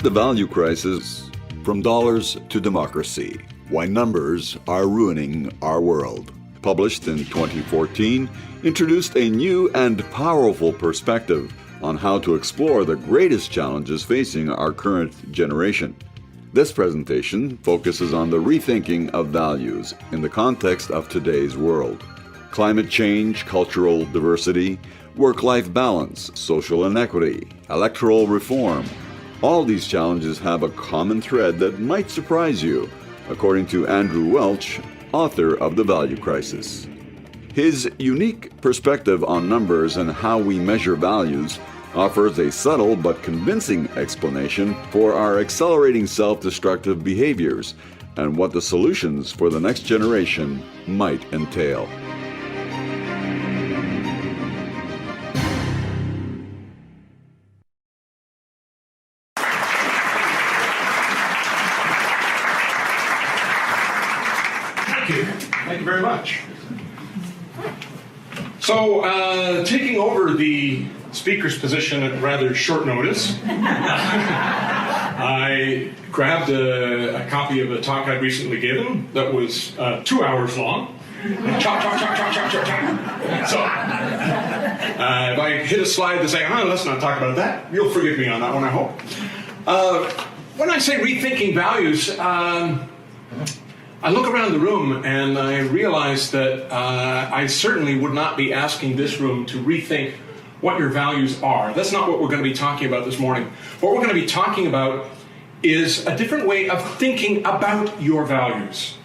The Value Crisis: From Dollars to Democracy, Why Numbers Are Ruining Our World, published in 2014, introduced a new and powerful perspective on how to explore the greatest challenges facing our current generation. This presentation focuses on the rethinking of values in the context of today's world. Climate change, cultural diversity, work-life balance, social inequity, electoral reform. All these challenges have a common thread that might surprise you, according to Andrew Welch, author of The Value Crisis. His unique perspective on numbers and how we measure values offers a subtle but convincing explanation for our accelerating self-destructive behaviors and what the solutions for the next generation might entail. Thank you very much. So, taking over the speaker's position at rather short notice, I grabbed a copy of a talk I'd recently given that was 2 hours long. Chop. So, if I hit a slide to say, let's not talk about that, you'll forgive me on that one, I hope. When I say rethinking values, I look around the room and I realize that I certainly would not be asking this room to rethink what your values are. That's not what we're going to be talking about this morning. What we're going to be talking about is a different way of thinking about your values.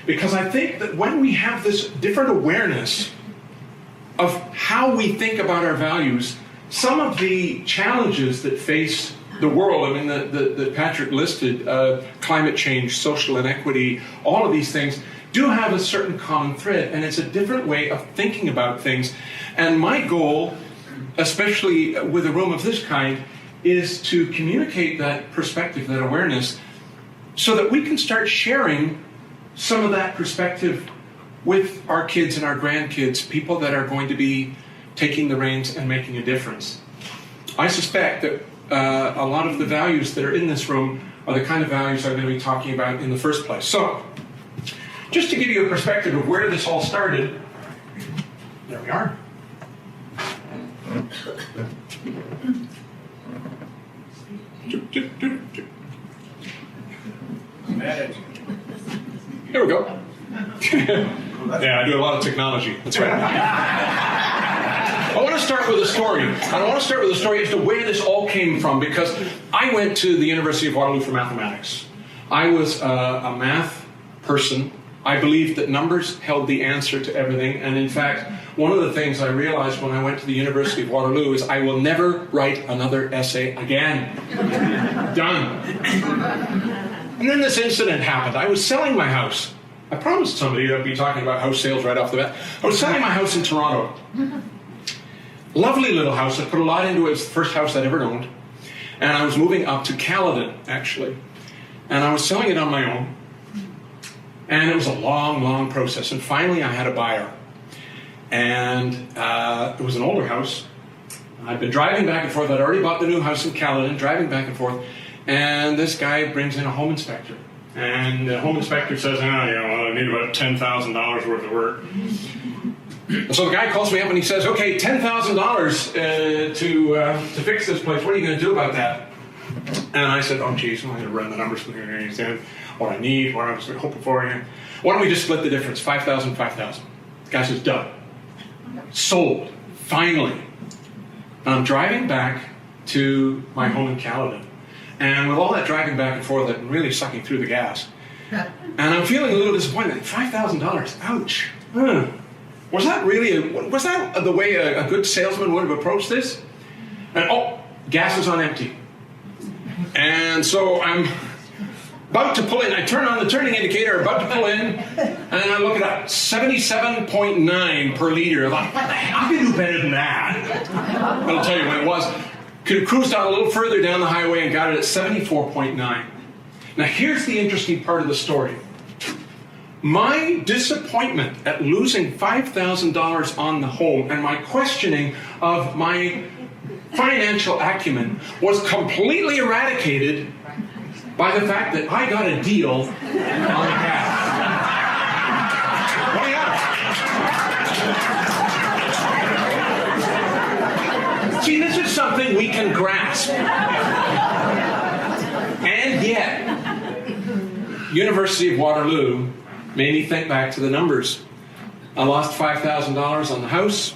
Because I think that when we have this different awareness of how we think about our values, some of the challenges that face the world, I mean, that Patrick listed, climate change, social inequity, all of these things do have a certain common thread, and it's a different way of thinking about things. And my goal, especially with a room of this kind, is to communicate that perspective, that awareness, so that we can start sharing some of that perspective with our kids and our grandkids, people that are going to be taking the reins and making a difference. I suspect that a lot of the values that are in this room are the kind of values I'm going to be talking about in the first place. So, just to give you a perspective of where this all started, there we are. Here we go. Yeah, I do a lot of technology. That's right. I want to start with a story. And I want to start with a story as to where this all came from, because I went to the University of Waterloo for mathematics. I was a math person. I believed that numbers held the answer to everything. And in fact, one of the things I realized when I went to the University of Waterloo is I will never write another essay again. Done. And then this incident happened. I was selling my house. I promised somebody that I'd be talking about house sales right off the bat. I was selling my house in Toronto. Lovely little house. I put a lot into it. It was the first house I'd ever owned. And I was moving up to Caledon, actually. And I was selling it on my own. And it was a long, long process. And finally, I had a buyer. And it was an older house. I'd been driving back and forth. I'd already bought the new house in Caledon, driving back and forth. And this guy brings in a home inspector. And the home inspector says, I need about $10,000 worth of work. So the guy calls me up and he says, okay, $10,000 to fix this place. What are you going to do about that? And I said, oh, geez, I'm going to run the numbers from here and understand what I need, what I was hoping for. Why don't we just split the difference, 5,000, 5,000. The guy says, done. Sold. Finally. And I'm driving back to my home in Caledon. And with all that driving back and forth, I'm really sucking through the gas. And I'm feeling a little disappointed. $5,000, ouch. Was that the way a good salesman would have approached this? And gas is on empty. And so I'm about to pull in. I turn on the turning indicator, about to pull in, and I look it up. 77.9 per liter. I'm like, what the hell? I can do better than that. I'll tell you when it was. Could have cruised out a little further down the highway and got it at 74.9. Now here's the interesting part of the story. My disappointment at losing $5,000 on the home and my questioning of my financial acumen was completely eradicated by the fact that I got a deal on the gas. Oh yeah. See, this is something we can grasp. And yet, University of Waterloo made me think back to the numbers. I lost $5,000 on the house.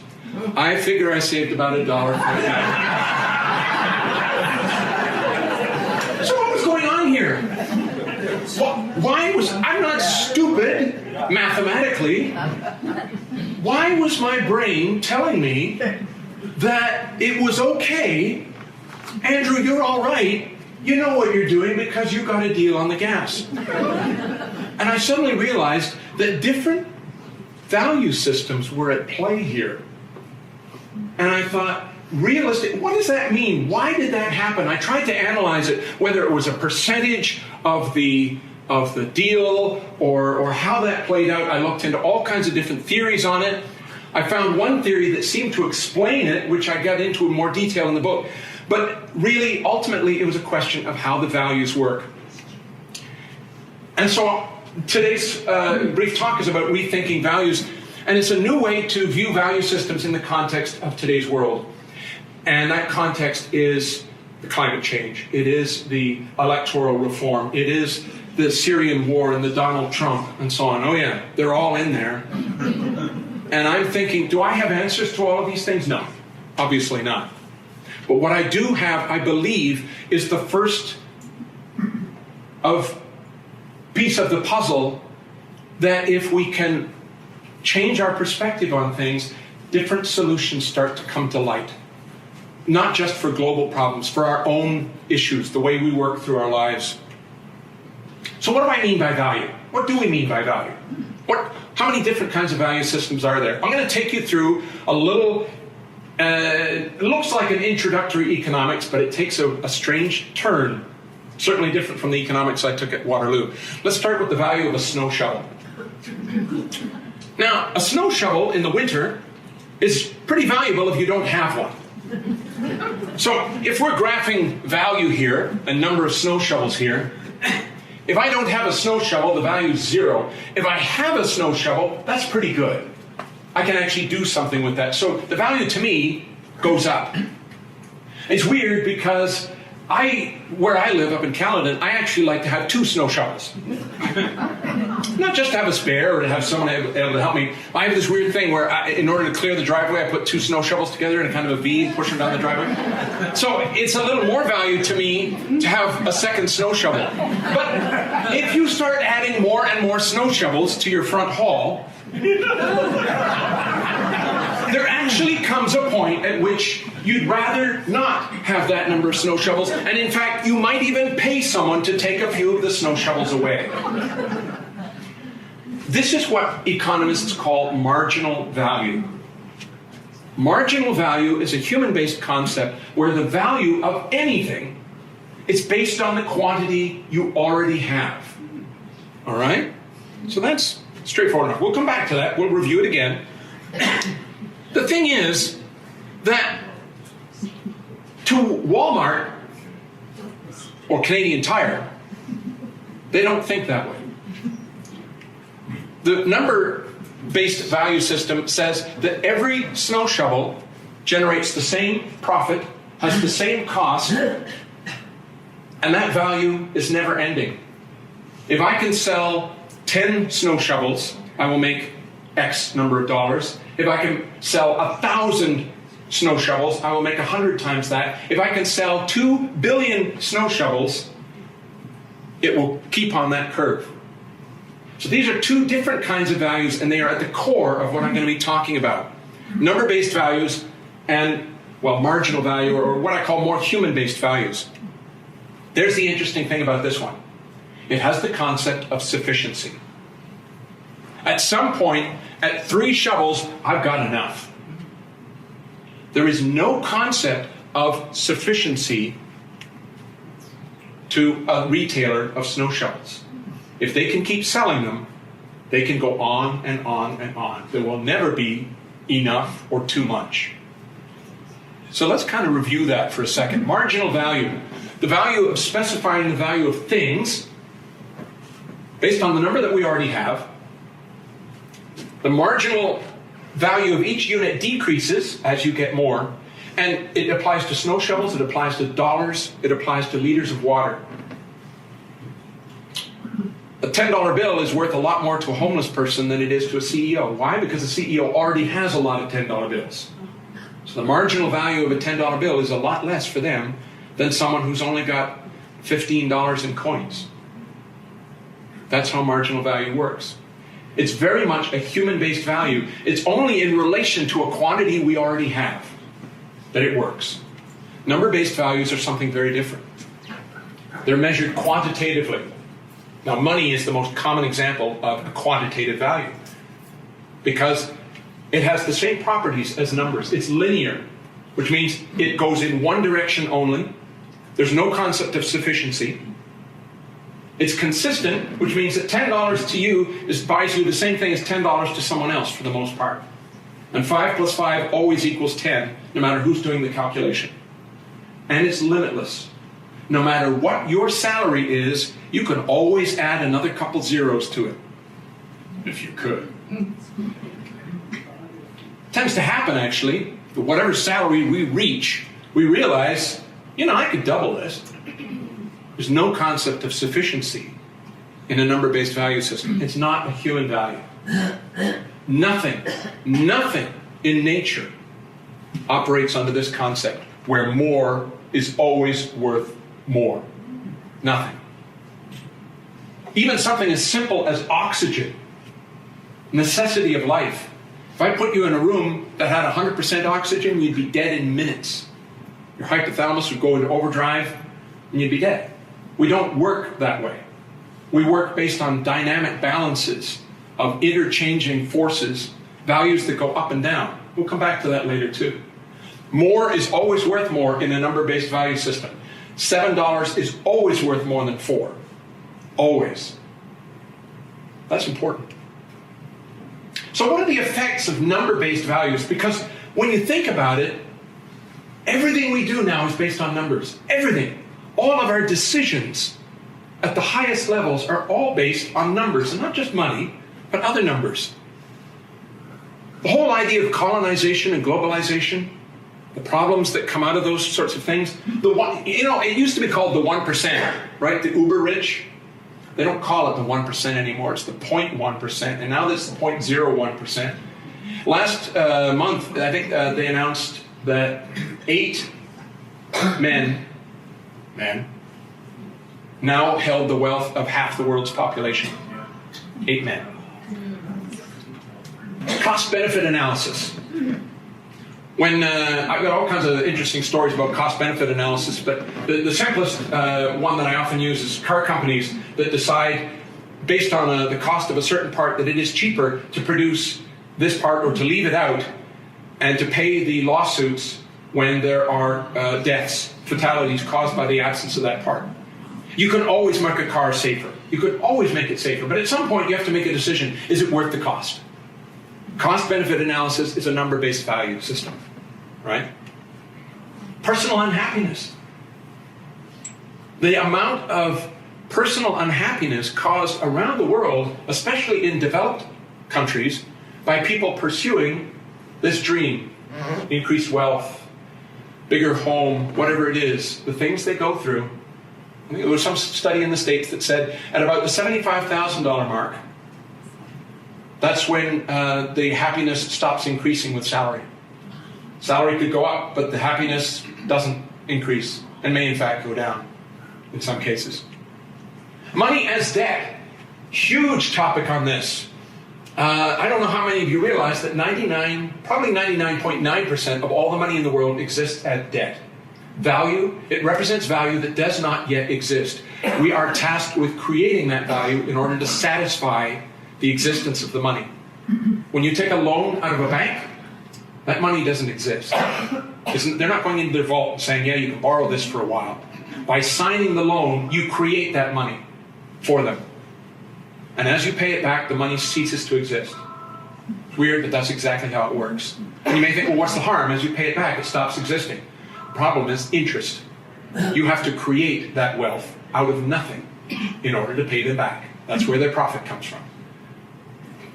I figure I saved about $1 for that. So what was going on here? Why was, I'm not stupid mathematically. Why was my brain telling me that it was okay, Andrew, you're all right, you know what you're doing because you got a deal on the gas? And I suddenly realized that different value systems were at play here. And I thought, realistic, what does that mean? Why did that happen? I tried to analyze it, whether it was a percentage of the deal or how that played out. I looked into all kinds of different theories on it. I found one theory that seemed to explain it, which I got into in more detail in the book. But really, ultimately, it was a question of how the values work. And so today's brief talk is about rethinking values. And it's a new way to view value systems in the context of today's world. And that context is the climate change. It is the electoral reform. It is the Syrian war and the Donald Trump and so on. Oh yeah, they're all in there. And I'm thinking, do I have answers to all of these things? No, obviously not. But what I do have, I believe, is the first piece of the puzzle that if we can change our perspective on things, different solutions start to come to light. Not just for global problems, for our own issues, the way we work through our lives. So what do I mean by value? What do we mean by value? How many different kinds of value systems are there? I'm going to take you through a little, it looks like an introductory economics, but it takes a strange turn. Certainly different from the economics I took at Waterloo. Let's start with the value of a snow shovel. Now, a snow shovel in the winter is pretty valuable if you don't have one. So if we're graphing value here, a number of snow shovels here, if I don't have a snow shovel, the value is 0. If I have a snow shovel, that's pretty good. I can actually do something with that. So the value to me goes up. It's weird because where I live up in Caledon, I actually like to have 2 snow shovels. Not just to have a spare or to have someone able to help me. I have this weird thing where in order to clear the driveway, I put 2 snow shovels together in a kind of a V and push them down the driveway. So it's a little more value to me to have a second snow shovel. But if you start adding more and more snow shovels to your front hall, there actually comes a point at which you'd rather not have that number of snow shovels, and in fact, you might even pay someone to take a few of the snow shovels away. This is what economists call marginal value. Marginal value is a human-based concept where the value of anything is based on the quantity you already have. All right? So that's straightforward enough. We'll come back to that. We'll review it again. The thing is that to Walmart or Canadian Tire, they don't think that way. The number-based value system says that every snow shovel generates the same profit, has the same cost, and that value is never ending. If I can sell 10 snow shovels, I will make X number of dollars. If I can sell 1,000 snow shovels, I will make 100 times that. If I can sell 2 billion snow shovels, it will keep on that curve. So these are 2 different kinds of values, and they are at the core of what I'm going to be talking about. Number-based values and, well, marginal value, or what I call more human-based values. There's the interesting thing about this one. It has the concept of sufficiency. At some point, at 3 shovels, I've got enough. There is no concept of sufficiency to a retailer of snow shovels. If they can keep selling them, they can go on and on and on. There will never be enough or too much. So let's kind of review that for a second. Marginal value. The value of specifying the value of things based on the number that we already have. The marginal value of each unit decreases as you get more. And it applies to snow shovels, it applies to dollars, it applies to liters of water. A $10 bill is worth a lot more to a homeless person than it is to a CEO. Why? Because the CEO already has a lot of $10 bills. So the marginal value of a $10 bill is a lot less for them than someone who's only got $15 in coins. That's how marginal value works. It's very much a human-based value. It's only in relation to a quantity we already have that it works. Number-based values are something very different. They're measured quantitatively. Now, money is the most common example of a quantitative value because it has the same properties as numbers. It's linear, which means it goes in one direction only. There's no concept of sufficiency. It's consistent, which means that $10 to you buys you the same thing as $10 to someone else for the most part. And 5 plus 5 always equals 10, no matter who's doing the calculation. And it's limitless. No matter what your salary is, you can always add another couple zeros to it, if you could. Tends to happen, actually. Whatever salary we reach, we realize, I could double this. There's no concept of sufficiency in a number-based value system. It's not a human value. Nothing in nature operates under this concept where more is always worth more. Nothing. Even something as simple as oxygen, necessity of life. If I put you in a room that had 100% oxygen, you'd be dead in minutes. Your hypothalamus would go into overdrive and you'd be dead. We don't work that way. We work based on dynamic balances of interchanging forces, values that go up and down. We'll come back to that later too. More is always worth more in a number-based value system. $7 is always worth more than 4. Always. That's important. So what are the effects of number-based values? Because when you think about it, everything we do now is based on numbers. Everything. All of our decisions at the highest levels are all based on numbers, and not just money, but other numbers. The whole idea of colonization and globalization, the problems that come out of those sorts of things, it used to be called the 1%, right? The uber rich. They don't call it the 1% anymore. It's the 0.1%, and now this is the 0.01%. Last month, I think they announced that 8 men now held the wealth of half the world's population. 8 men. Cost-benefit analysis. When I've got all kinds of interesting stories about cost-benefit analysis, but the simplest one that I often use is car companies that decide, based on the cost of a certain part, that it is cheaper to produce this part or to leave it out and to pay the lawsuits when there are deaths, fatalities caused by the absence of that part. You can always make a car safer. You could always make it safer, but at some point you have to make a decision. Is it worth the cost? Cost-benefit analysis is a number-based value system, right? Personal unhappiness. The amount of personal unhappiness caused around the world, especially in developed countries, by people pursuing this dream. Increased wealth, bigger home, whatever it is, the things they go through. There was some study in the States that said at about the $75,000 mark, that's when the happiness stops increasing with salary. Salary could go up, but the happiness doesn't increase and may in fact go down in some cases. Money as debt. Huge topic on this. I don't know how many of you realize that probably 99.9% of all the money in the world exists as debt. Value, it represents value that does not yet exist. We are tasked with creating that value in order to satisfy the existence of the money. When you take a loan out of a bank, that money doesn't exist. They're not going into their vault and saying, yeah, you can borrow this for a while. By signing the loan, you create that money for them. And as you pay it back, the money ceases to exist. It's weird, but that's exactly how it works. And you may think, well, what's the harm? As you pay it back, it stops existing. The problem is interest. You have to create that wealth out of nothing in order to pay them back. That's where their profit comes from.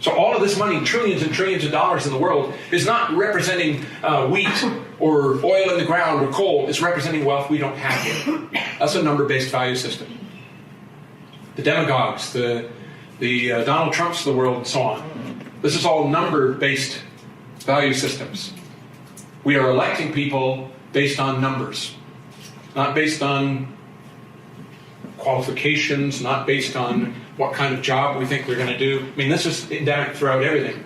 So all of this money, trillions and trillions of dollars in the world, is not representing wheat or oil in the ground or coal. It's representing wealth we don't have yet. That's a number-based value system. The demagogues, the Donald Trumps of the world, and so on. This is all number-based value systems. We are electing people based on numbers, not based on qualifications, not based on what kind of job we think they're going to do. I mean, this is endemic throughout everything,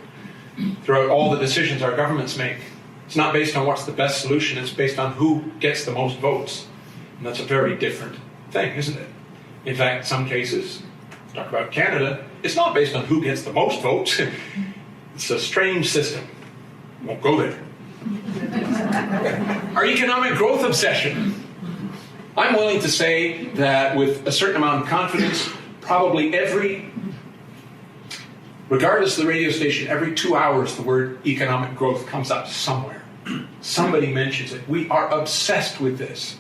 throughout all the decisions our governments make. It's not based on what's the best solution, it's based on who gets the most votes. And that's a very different thing, isn't it? In fact, in some cases, talk about Canada, it's not based on who gets the most votes. It's a strange system. Won't go there. Our economic growth obsession. I'm willing to say that with a certain amount of confidence, probably regardless of the radio station, every 2 hours the word economic growth comes up somewhere. Somebody mentions it. We are obsessed with this.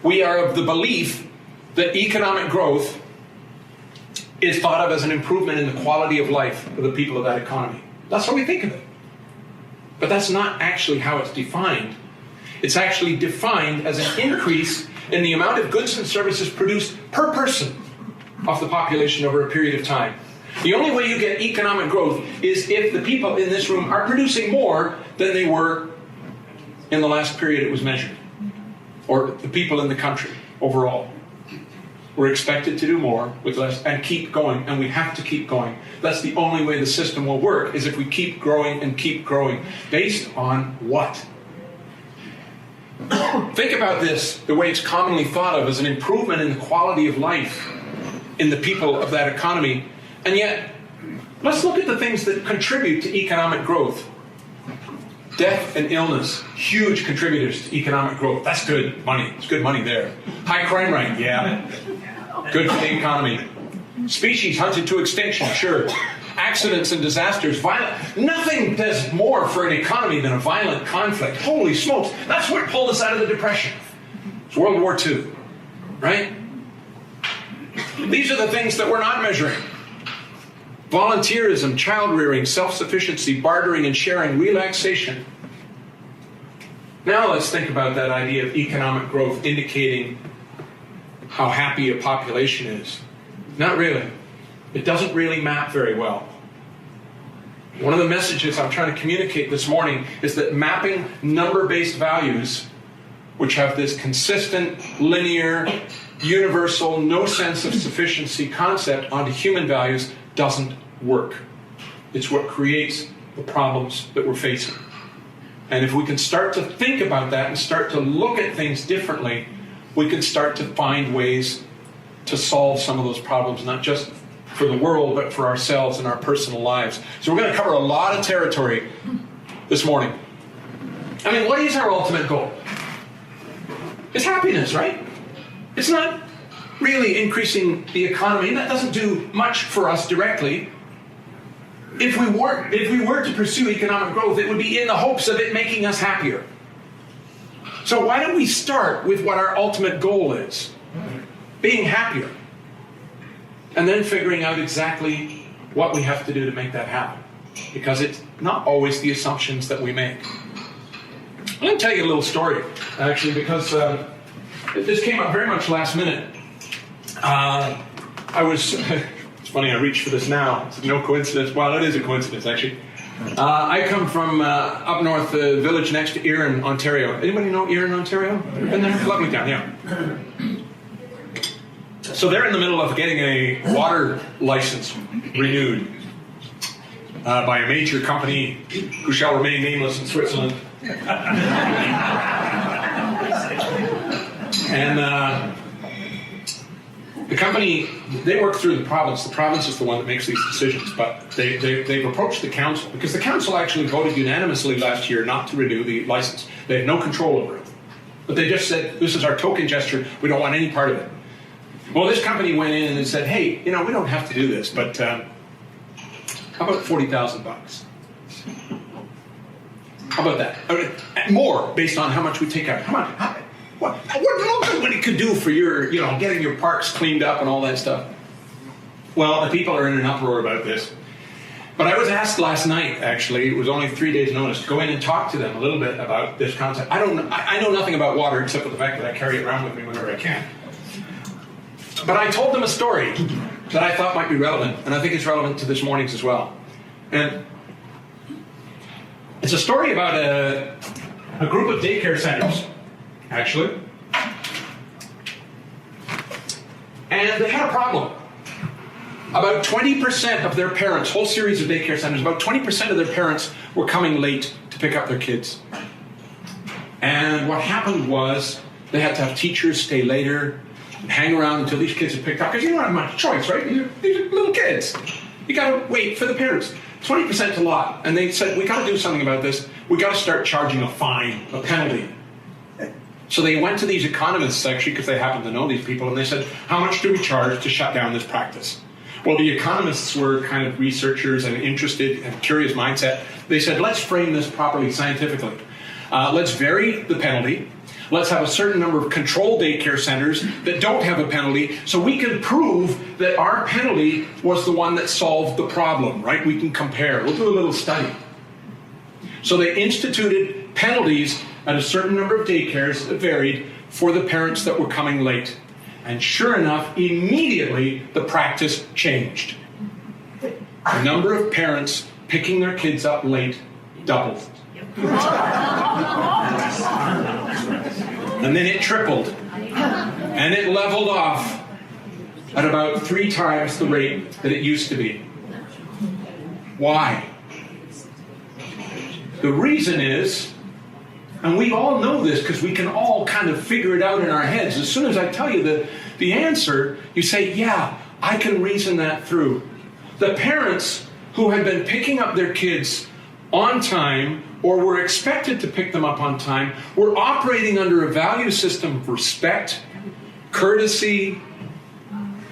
We are of the belief that economic growth is thought of as an improvement in the quality of life of the people of that economy. That's how we think of it. But that's not actually how it's defined. It's actually defined as an increase in the amount of goods and services produced per person of the population over a period of time. The only way you get economic growth is if the people in this room are producing more than they were in the last period it was measured, or the people in the country overall. We're expected to do more with less and keep going, and we have to keep going. That's the only way the system will work, is if we keep growing and keep growing. Based on what? Think about this, the way it's commonly thought of as an improvement in the quality of life in the people of that economy. And yet, let's look at the things that contribute to economic growth. Death and illness, huge contributors to economic growth. That's good money. It's good money there. High crime rate, yeah. Good for the economy. Species hunted to extinction, sure. Accidents and disasters, nothing does more for an economy than a violent conflict. Holy smokes, that's what pulled us out of the Depression. It's World War II, right? These are the things that we're not measuring. Volunteerism, child rearing, self-sufficiency, bartering and sharing, relaxation. Now let's think about that idea of economic growth indicating how happy a population is. Not really. It doesn't really map very well. One of the messages I'm trying to communicate this morning is that mapping number-based values, which have this consistent, linear, universal, no sense of sufficiency concept onto human values doesn't work. It's what creates the problems that we're facing. And if we can start to think about that and start to look at things differently, we can start to find ways to solve some of those problems, not just for the world, but for ourselves and our personal lives. So we're going to cover a lot of territory this morning. I mean, what is our ultimate goal? It's happiness, right? It's not really increasing the economy. That doesn't do much for us directly. If we were to pursue economic growth, it would be in the hopes of it making us happier. So why don't we start with what our ultimate goal is? Being happier. And then figuring out exactly what we have to do to make that happen. Because it's not always the assumptions that we make. I'm going to tell you a little story, actually, because this came up very much last minute. It's funny, I reached for this now. It's no coincidence. Well, it is a coincidence, actually. I come from up north, the village next to Erin, Ontario. Anybody know Erin, Ontario? Been there? Lovely town, yeah. So they're in the middle of getting a water license renewed by a major company who shall remain nameless in Switzerland. And the company, they work through the province. The province is the one that makes these decisions, but they've approached the council, because the council actually voted unanimously last year not to renew the license. They have no control over it. But they just said, this is our token gesture, we don't want any part of it. Well, this company went in and said, hey, we don't have to do this, but How about $40,000? How about that? More, based on how much we take out. What it could do for your, getting your parks cleaned up and all that stuff. Well, the people are in an uproar about this. But I was asked last night, actually, it was only 3 days' notice, to go in and talk to them a little bit about this concept. I know nothing about water except for the fact that I carry it around with me whenever I can. But I told them a story that I thought might be relevant, and I think it's relevant to this morning's as well. And it's a story about a group of daycare centers, actually. And they had a problem. About 20% of their parents, whole series of daycare centers, about 20% of their parents were coming late to pick up their kids. And what happened was they had to have teachers stay later and hang around until these kids are picked up, because you don't have much choice, right? These are little kids. You got to wait for the parents. 20% is a lot. And they said, we got to do something about this. We got to start charging a fine, a penalty. So they went to these economists, actually, because they happened to know these people, and they said, how much do we charge to shut down this practice? Well, the economists were kind of researchers and interested and curious mindset. They said, let's frame this properly scientifically. Let's vary the penalty. Let's have a certain number of control daycare centers that don't have a penalty, so we can prove that our penalty was the one that solved the problem, right? We can compare. We'll do a little study. So they instituted penalties at a certain number of daycares that varied for the parents that were coming late. And sure enough, immediately the practice changed. The number of parents picking their kids up late doubled. And then it tripled. And it leveled off at about 3 times the rate that it used to be. Why? The reason is, and we all know this because we can all kind of figure it out in our heads. As soon as I tell you the answer, you say, yeah, I can reason that through. The parents who had been picking up their kids on time or were expected to pick them up on time were operating under a value system of respect, courtesy,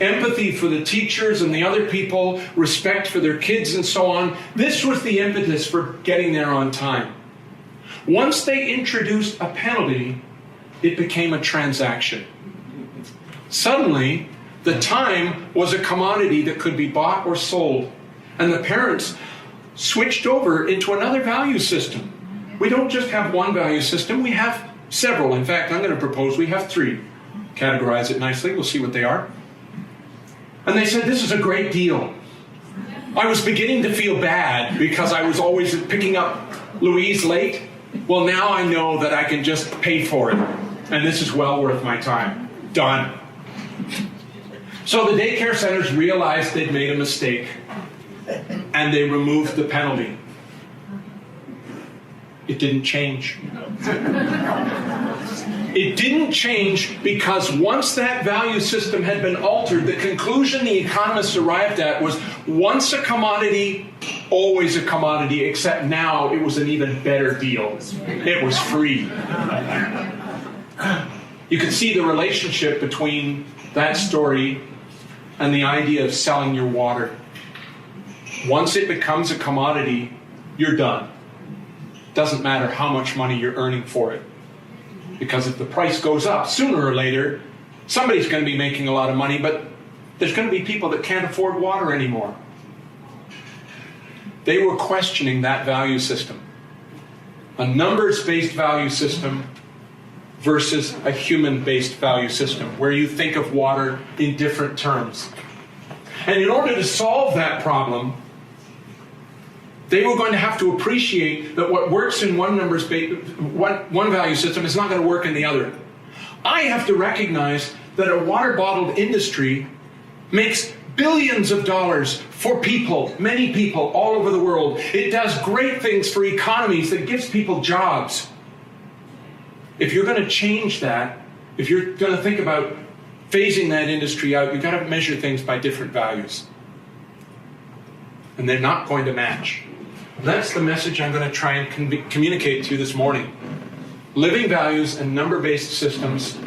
empathy for the teachers and the other people, respect for their kids and so on. This was the impetus for getting there on time. Once they introduced a penalty, it became a transaction. Suddenly, the time was a commodity that could be bought or sold, and the parents switched over into another value system. We don't just have one value system, we have several. In fact, I'm going to propose we have 3. Categorize it nicely, we'll see what they are. And they said, this is a great deal. I was beginning to feel bad because I was always picking up Louise late. Well, now I know that I can just pay for it, and this is well worth my time. Done. So the daycare centers realized they'd made a mistake, and they removed the penalty. It didn't change. It didn't change because once that value system had been altered, the conclusion the economists arrived at was once a commodity, always a commodity, except now it was an even better deal. It was free. You can see the relationship between that story and the idea of selling your water. Once it becomes a commodity, you're done. Doesn't matter how much money you're earning for it. Because if the price goes up, sooner or later, somebody's going to be making a lot of money, but there's going to be people that can't afford water anymore. They were questioning that value system. A numbers-based value system versus a human-based value system, where you think of water in different terms. And in order to solve that problem, they were going to have to appreciate that what works in one value system is not going to work in the other. I have to recognize that a water-bottled industry makes billions of dollars for people, many people all over the world. It does great things for economies that gives people jobs. If you're going to change that, if you're going to think about phasing that industry out, you've got to measure things by different values. And they're not going to match. That's the message I'm going to try and communicate to you this morning. Living values and number-based systems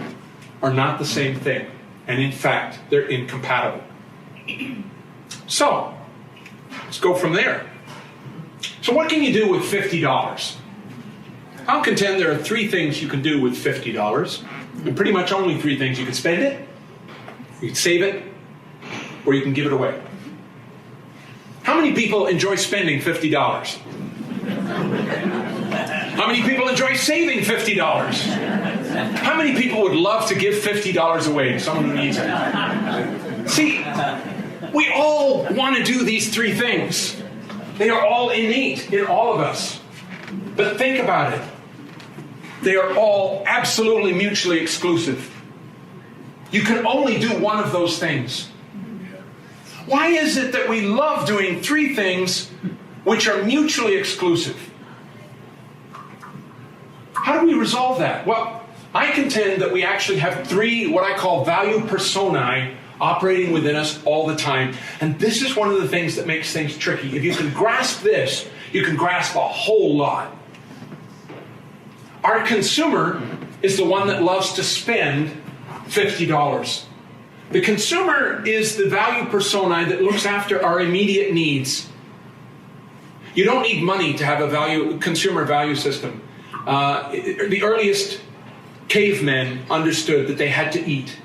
are not the same thing. And in fact, they're incompatible. So, Let's go from there. So what can you do with $50? I'll contend there are three things you can do with $50, and pretty much only three things. You can spend it, you can save it, or you can give it away. How many people enjoy spending $50? How many people enjoy saving $50? How many people would love to give $50 away to someone who needs it? See, we all want to do these three things. They are all innate in all of us. But think about it. They are all absolutely mutually exclusive. You can only do one of those things. Why is it that we love doing three things which are mutually exclusive? How do we resolve that? Well, I contend that we actually have three what I call value personae operating within us all the time. And this is one of the things that makes things tricky. If you can grasp this, you can grasp a whole lot. Our consumer is the one that loves to spend $50. The consumer is the value personae that looks after our immediate needs. You don't need money to have a consumer value system. The earliest cavemen understood that they had to eat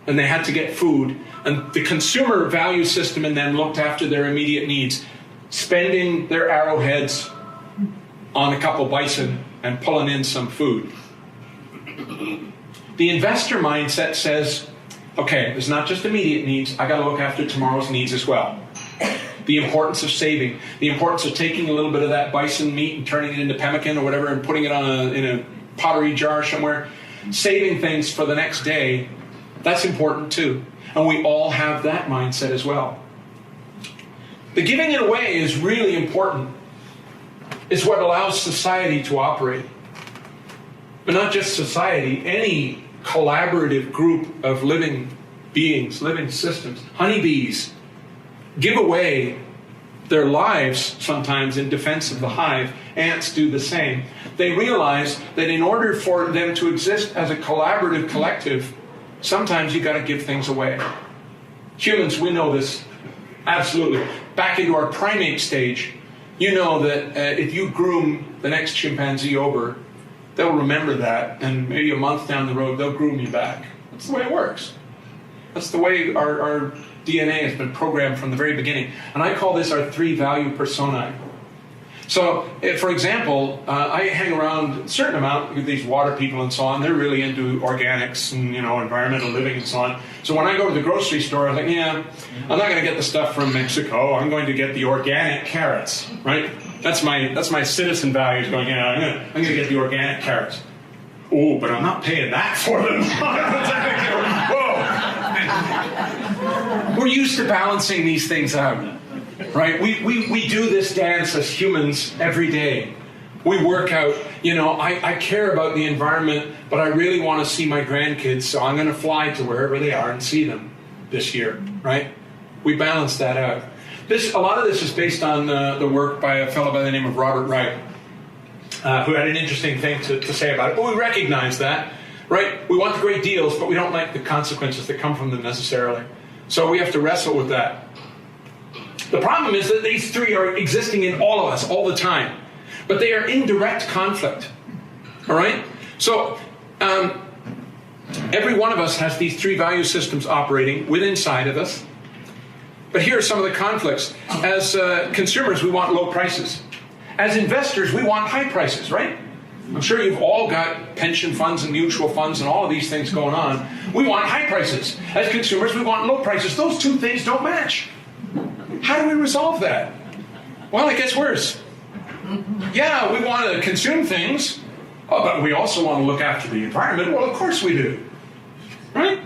and they had to get food, and the consumer value system in them looked after their immediate needs, spending their arrowheads on a couple bison and pulling in some food. The investor mindset says, okay, it's not just immediate needs, I got to look after tomorrow's needs as well. The importance of saving, the importance of taking a little bit of that bison meat and turning it into pemmican or whatever and putting it in a pottery jar somewhere, saving things for the next day, that's important too. And we all have that mindset as well. The giving it away is really important. It's what allows society to operate. But not just society, any collaborative group of living beings, living systems, honeybees, give away their lives sometimes in defense of the hive. Ants do the same. They realize that in order for them to exist as a collaborative collective, sometimes you got to give things away. Humans, we know this absolutely. Back into our primate stage, you know that if you groom the next chimpanzee over, they'll remember that, and maybe a month down the road, they'll groom you back. That's the way it works. That's the way our DNA has been programmed from the very beginning. And I call this our three value personae. So, for example, I hang around a certain amount with these water people and so on. They're really into organics and, environmental living and so on. So when I go to the grocery store, I think, I'm not going to get the stuff from Mexico. I'm going to get the organic carrots, right? That's my citizen values going, I'm going to get the organic carrots. Oh, but I'm not paying that for them. Whoa! We're used to balancing these things out. Right? We do this dance as humans every day. We work out, I care about the environment, but I really want to see my grandkids, so I'm going to fly to wherever they are and see them this year, right? We balance that out. A lot of this is based on the work by a fellow by the name of Robert Wright, who had an interesting thing to say about it. But we recognize that, right? We want the great deals, but we don't like the consequences that come from them necessarily. So we have to wrestle with that. The problem is that these three are existing in all of us all the time, but they are in direct conflict. All right? So every one of us has these three value systems operating within inside of us. But here are some of the conflicts. As consumers, we want low prices. As investors, we want high prices, right? I'm sure you've all got pension funds and mutual funds and all of these things going on. We want high prices. As consumers, we want low prices. Those two things don't match. How do we resolve that? Well, it gets worse. Yeah, we want to consume things, but we also want to look after the environment. Well, of course we do. Right?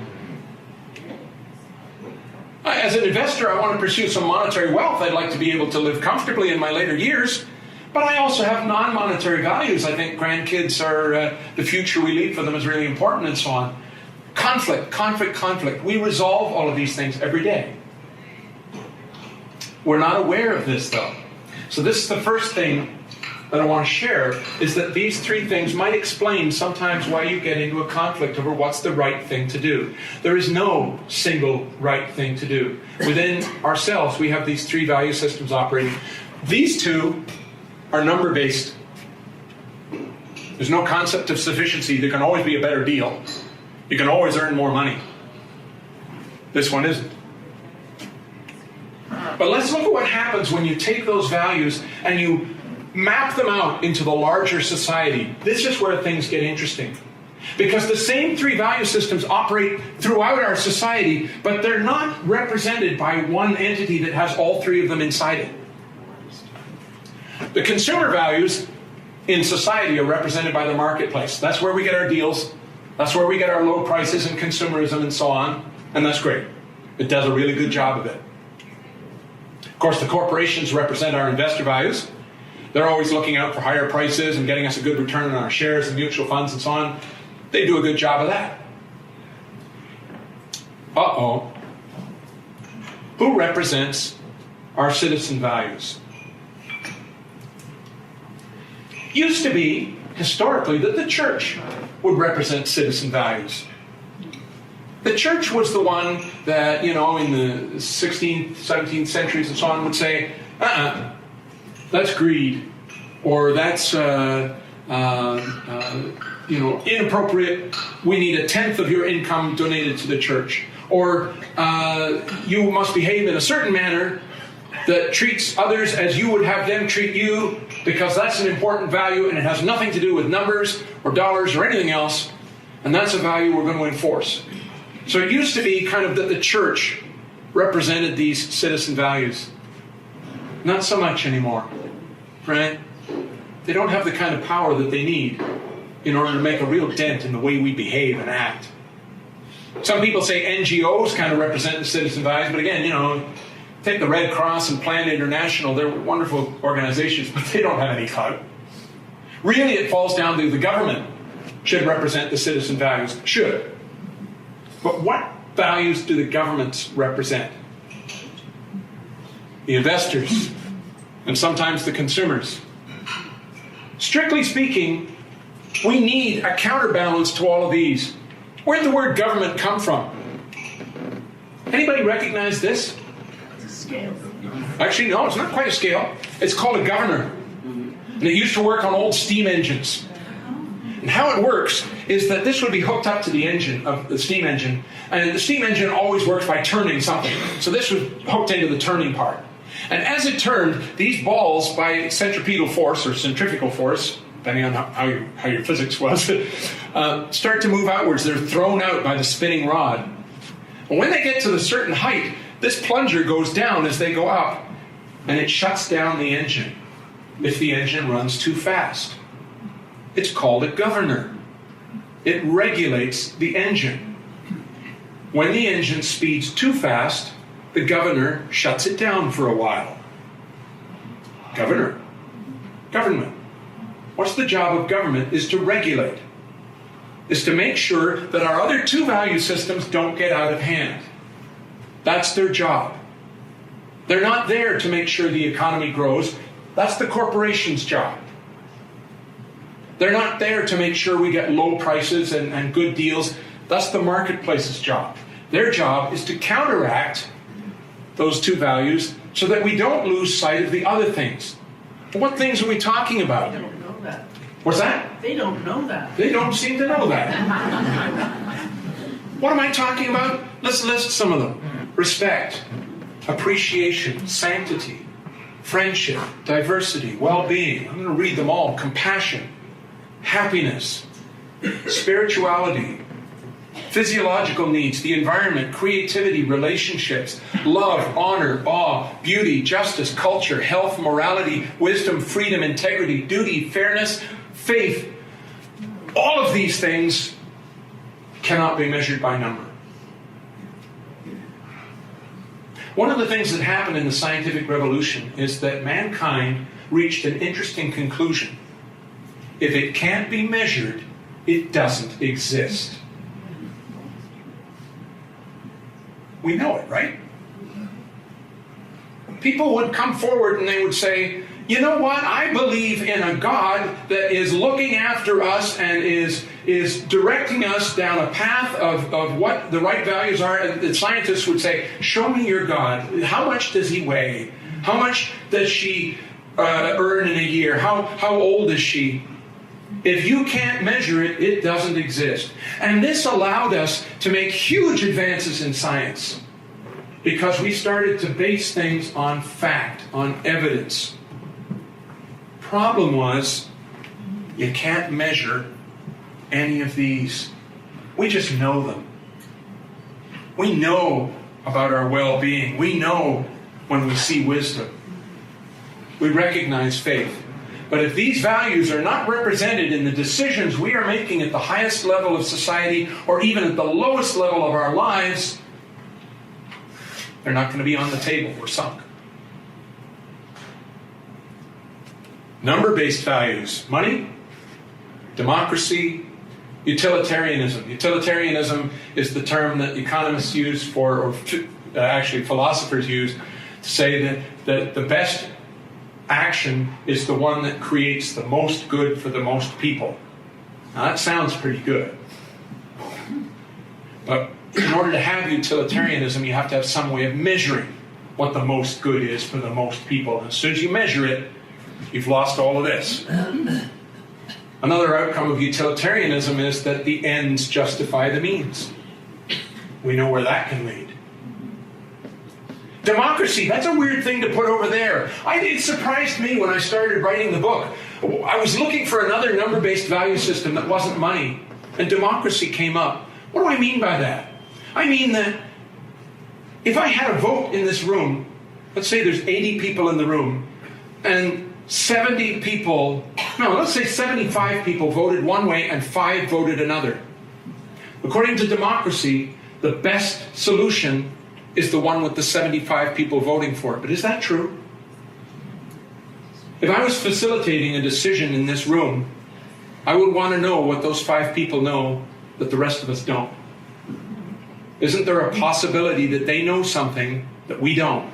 As an investor, I want to pursue some monetary wealth. I'd like to be able to live comfortably in my later years. But I also have non-monetary values. I think grandkids are the future we leave for them is really important and so on. Conflict. We resolve all of these things every day. We're not aware of this, though. So this is the first thing that I want to share is that these three things might explain sometimes why you get into a conflict over what's the right thing to do. There is no single right thing to do. Within ourselves, we have these three value systems operating. These two are number-based. There's no concept of sufficiency. There can always be a better deal. You can always earn more money. This one isn't. But let's look at what happens when you take those values and you map them out into the larger society. This is where things get interesting. Because the same three value systems operate throughout our society, but they're not represented by one entity that has all three of them inside it. The consumer values in society are represented by the marketplace. That's where we get our deals. That's where we get our low prices and consumerism and so on. And that's great. It does a really good job of it. Of course, the corporations represent our investor values. They're always looking out for higher prices and getting us a good return on our shares and mutual funds and so on. They do a good job of that. Uh-oh. Who represents our citizen values? Used to be, historically, that the church would represent citizen values. The church was the one that, in the 16th, 17th centuries and so on would say, that's greed, or that's, inappropriate. We need 1/10 of your income donated to the church. Or you must behave in a certain manner that treats others as you would have them treat you, because that's an important value and it has nothing to do with numbers or dollars or anything else, and that's a value we're going to enforce. So it used to be kind of that the church represented these citizen values. Not so much anymore, right? They don't have the kind of power that they need in order to make a real dent in the way we behave and act. Some people say NGOs kind of represent the citizen values, but again, take the Red Cross and Plan International, they're wonderful organizations, but they don't have any clout. Really, it falls down to the government should represent the citizen values. Should. But what values do the governments represent? The investors, and sometimes the consumers. Strictly speaking, we need a counterbalance to all of these. Where did the word government come from? Anybody recognize this? Scale. Actually, no, it's not quite a scale. It's called a governor. And it used to work on old steam engines. And how it works is that this would be hooked up to the engine, of the steam engine, and the steam engine always works by turning something. So this was hooked into the turning part. And as it turned, these balls, by centripetal force or centrifugal force, depending on how your physics was, start to move outwards. They're thrown out by the spinning rod. And when they get to a certain height, this plunger goes down as they go up, and it shuts down the engine if the engine runs too fast. It's called a governor. It regulates the engine. When the engine speeds too fast, the governor shuts it down for a while. Governor. Government. What's the job of government? Is to regulate. Is to make sure that our other two value systems don't get out of hand. That's their job. They're not there to make sure the economy grows. That's the corporation's job. They're not there to make sure we get low prices and good deals. That's the marketplace's job. Their job is to counteract those two values so that we don't lose sight of the other things. What things are we talking about? They don't know that. What's that? They don't know that. They don't seem to know that. What am I talking about? Let's list some of them. Respect, appreciation, sanctity, friendship, diversity, well-being. I'm going to read them all. Compassion, happiness, spirituality, physiological needs, the environment, creativity, relationships, love, honor, awe, beauty, justice, culture, health, morality, wisdom, freedom, integrity, duty, fairness, faith. All of these things cannot be measured by number. One of the things that happened in the scientific revolution is that mankind reached an interesting conclusion. If it can't be measured, it doesn't exist. We know it, right? People would come forward and they would say, you know what? I believe in a God that is looking after us and is directing us down a path of what the right values are. And the scientists would say, show me your God. How much does he weigh? How much does she earn in a year? How old is she? If you can't measure it, it doesn't exist. And this allowed us to make huge advances in science because we started to base things on fact, on evidence. Problem was, you can't measure any of these. We just know them. We know about our well-being. We know when we see wisdom. We recognize faith. But if these values are not represented in the decisions we are making at the highest level of society or even at the lowest level of our lives, they're not going to be on the table. We're sunk. Number-based values: money, democracy, utilitarianism. Utilitarianism is the term that economists use or actually philosophers use to say that the best action is the one that creates the most good for the most people. Now that sounds pretty good. But in order to have utilitarianism, you have to have some way of measuring what the most good is for the most people. And as soon as you measure it, you've lost all of this. Another outcome of utilitarianism is that the ends justify the means. We know where that can lead. Democracy, that's a weird thing to put over there. It surprised me when I started writing the book. I was looking for another number-based value system that wasn't money, and democracy came up. What do I mean by that? I mean that if I had a vote in this room, let's say there's 80 people in the room, and 70 people, no, let's say 75 people voted one way and 5 voted another. According to democracy, the best solution is the one with the 75 people voting for it. But is that true? If I was facilitating a decision in this room, I would want to know what those 5 people know that the rest of us don't. Isn't there a possibility that they know something that we don't,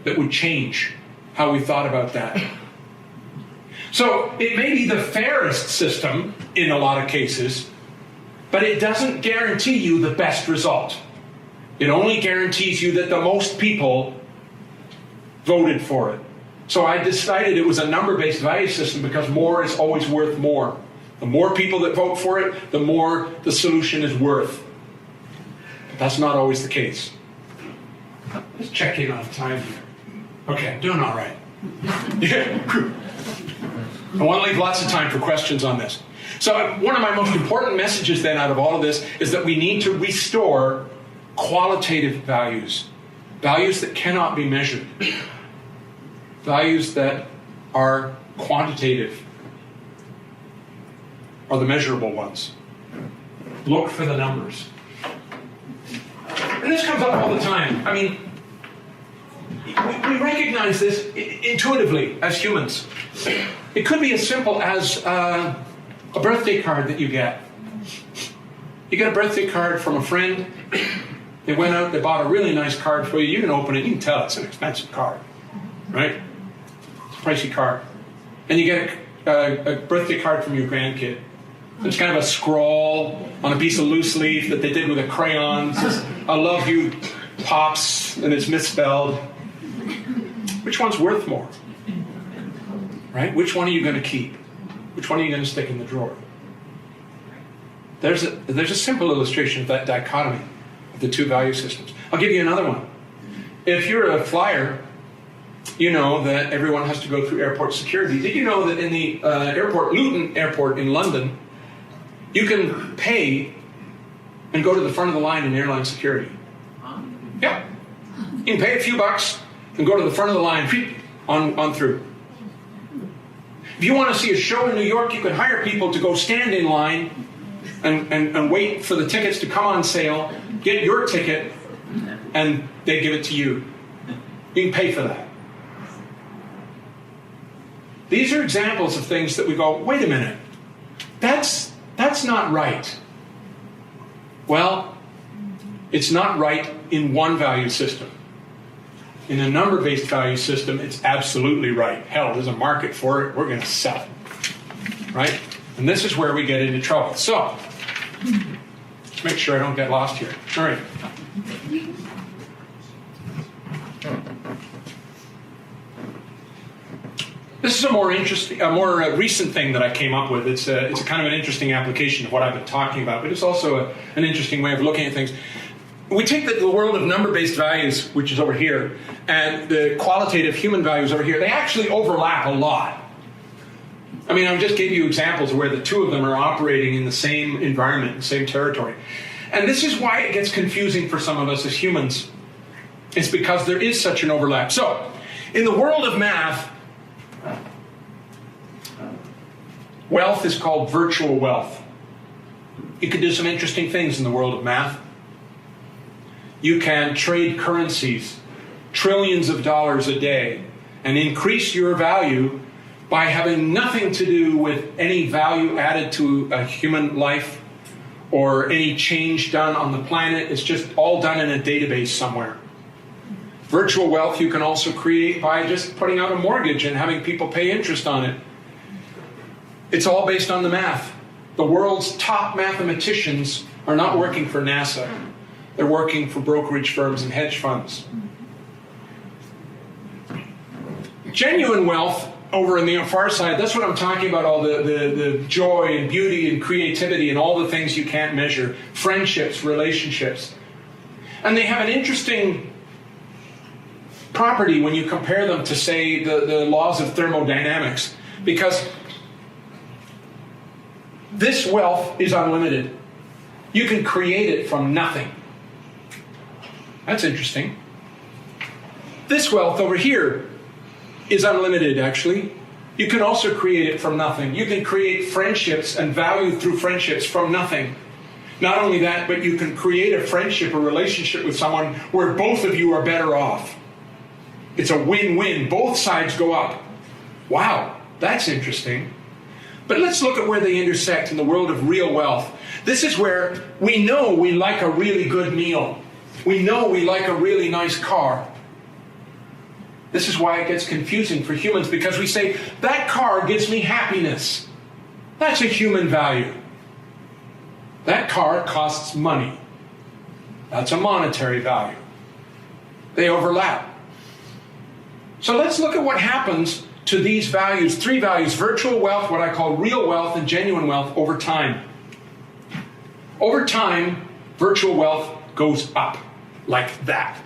that would change how we thought about that? So it may be the fairest system in a lot of cases, but it doesn't guarantee you the best result. It only guarantees you that the most people voted for it. So I decided it was a number-based value system because more is always worth more. The more people that vote for it, the more the solution is worth. But that's not always the case. Let's check in on time here. Okay, I'm doing all right. Yeah. I want to leave lots of time for questions on this. So one of my most important messages then out of all of this is that we need to restore qualitative values. Values that cannot be measured. Values that are quantitative are the measurable ones. Look for the numbers. And this comes up all the time. I mean, we recognize this intuitively as humans. It could be as simple as a birthday card that you get. You get a birthday card from a friend. They went out, they bought a really nice card for you. You can open it, you can tell it's an expensive card, right? It's a pricey card. And you get a birthday card from your grandkid. It's kind of a scrawl on a piece of loose leaf that they did with a crayon. It says, I love you, Pops, and it's misspelled. Which one's worth more? Right? Which one are you going to keep? Which one are you going to stick in the drawer? There's a simple illustration of that dichotomy of the two value systems. I'll give you another one. If you're a flyer, you know that everyone has to go through airport security. Did you know that in the Luton Airport in London, you can pay and go to the front of the line in airline security? Yeah. You can pay a few bucks and go to the front of the line on through. If you want to see a show in New York, you can hire people to go stand in line and wait for the tickets to come on sale, get your ticket, and they give it to you. You can pay for that. These are examples of things that we go, wait a minute, that's not right. Well, it's not right in one value system. In a number-based value system, it's absolutely right. Hell, there's a market for it. We're going to sell it. Right? And this is where we get into trouble. So, let's make sure I don't get lost here. All right. This is a more recent thing that I came up with. It's a kind of an interesting application of what I've been talking about, but it's also an interesting way of looking at things. We take the world of number-based values, which is over here, and the qualitative human values over here. They actually overlap a lot. I mean, I just gave you examples where the two of them are operating in the same environment, the same territory. And this is why it gets confusing for some of us as humans. It's because there is such an overlap. So, in the world of math, wealth is called virtual wealth. You can do some interesting things in the world of math. You can trade currencies, trillions of dollars a day, and increase your value by having nothing to do with any value added to a human life or any change done on the planet. It's just all done in a database somewhere. Virtual wealth you can also create by just putting out a mortgage and having people pay interest on it. It's all based on the math. The world's top mathematicians are not working for NASA. They're working for brokerage firms and hedge funds. Genuine wealth, over on the far side, that's what I'm talking about, all the joy and beauty and creativity and all the things you can't measure. Friendships, relationships. And they have an interesting property when you compare them to, say, the laws of thermodynamics. Because this wealth is unlimited. You can create it from nothing. That's interesting. This wealth over here is unlimited, actually. You can also create it from nothing. You can create friendships and value through friendships from nothing. Not only that, but you can create a friendship or relationship with someone where both of you are better off. It's a win-win. Both sides go up. Wow, that's interesting. But let's look at where they intersect in the world of real wealth. This is where we know we like a really good meal. We know we like a really nice car. This is why it gets confusing for humans, because we say, that car gives me happiness. That's a human value. That car costs money. That's a monetary value. They overlap. So let's look at what happens to these values, three values: virtual wealth, what I call real wealth, and genuine wealth, over time. Over time, virtual wealth goes up like that.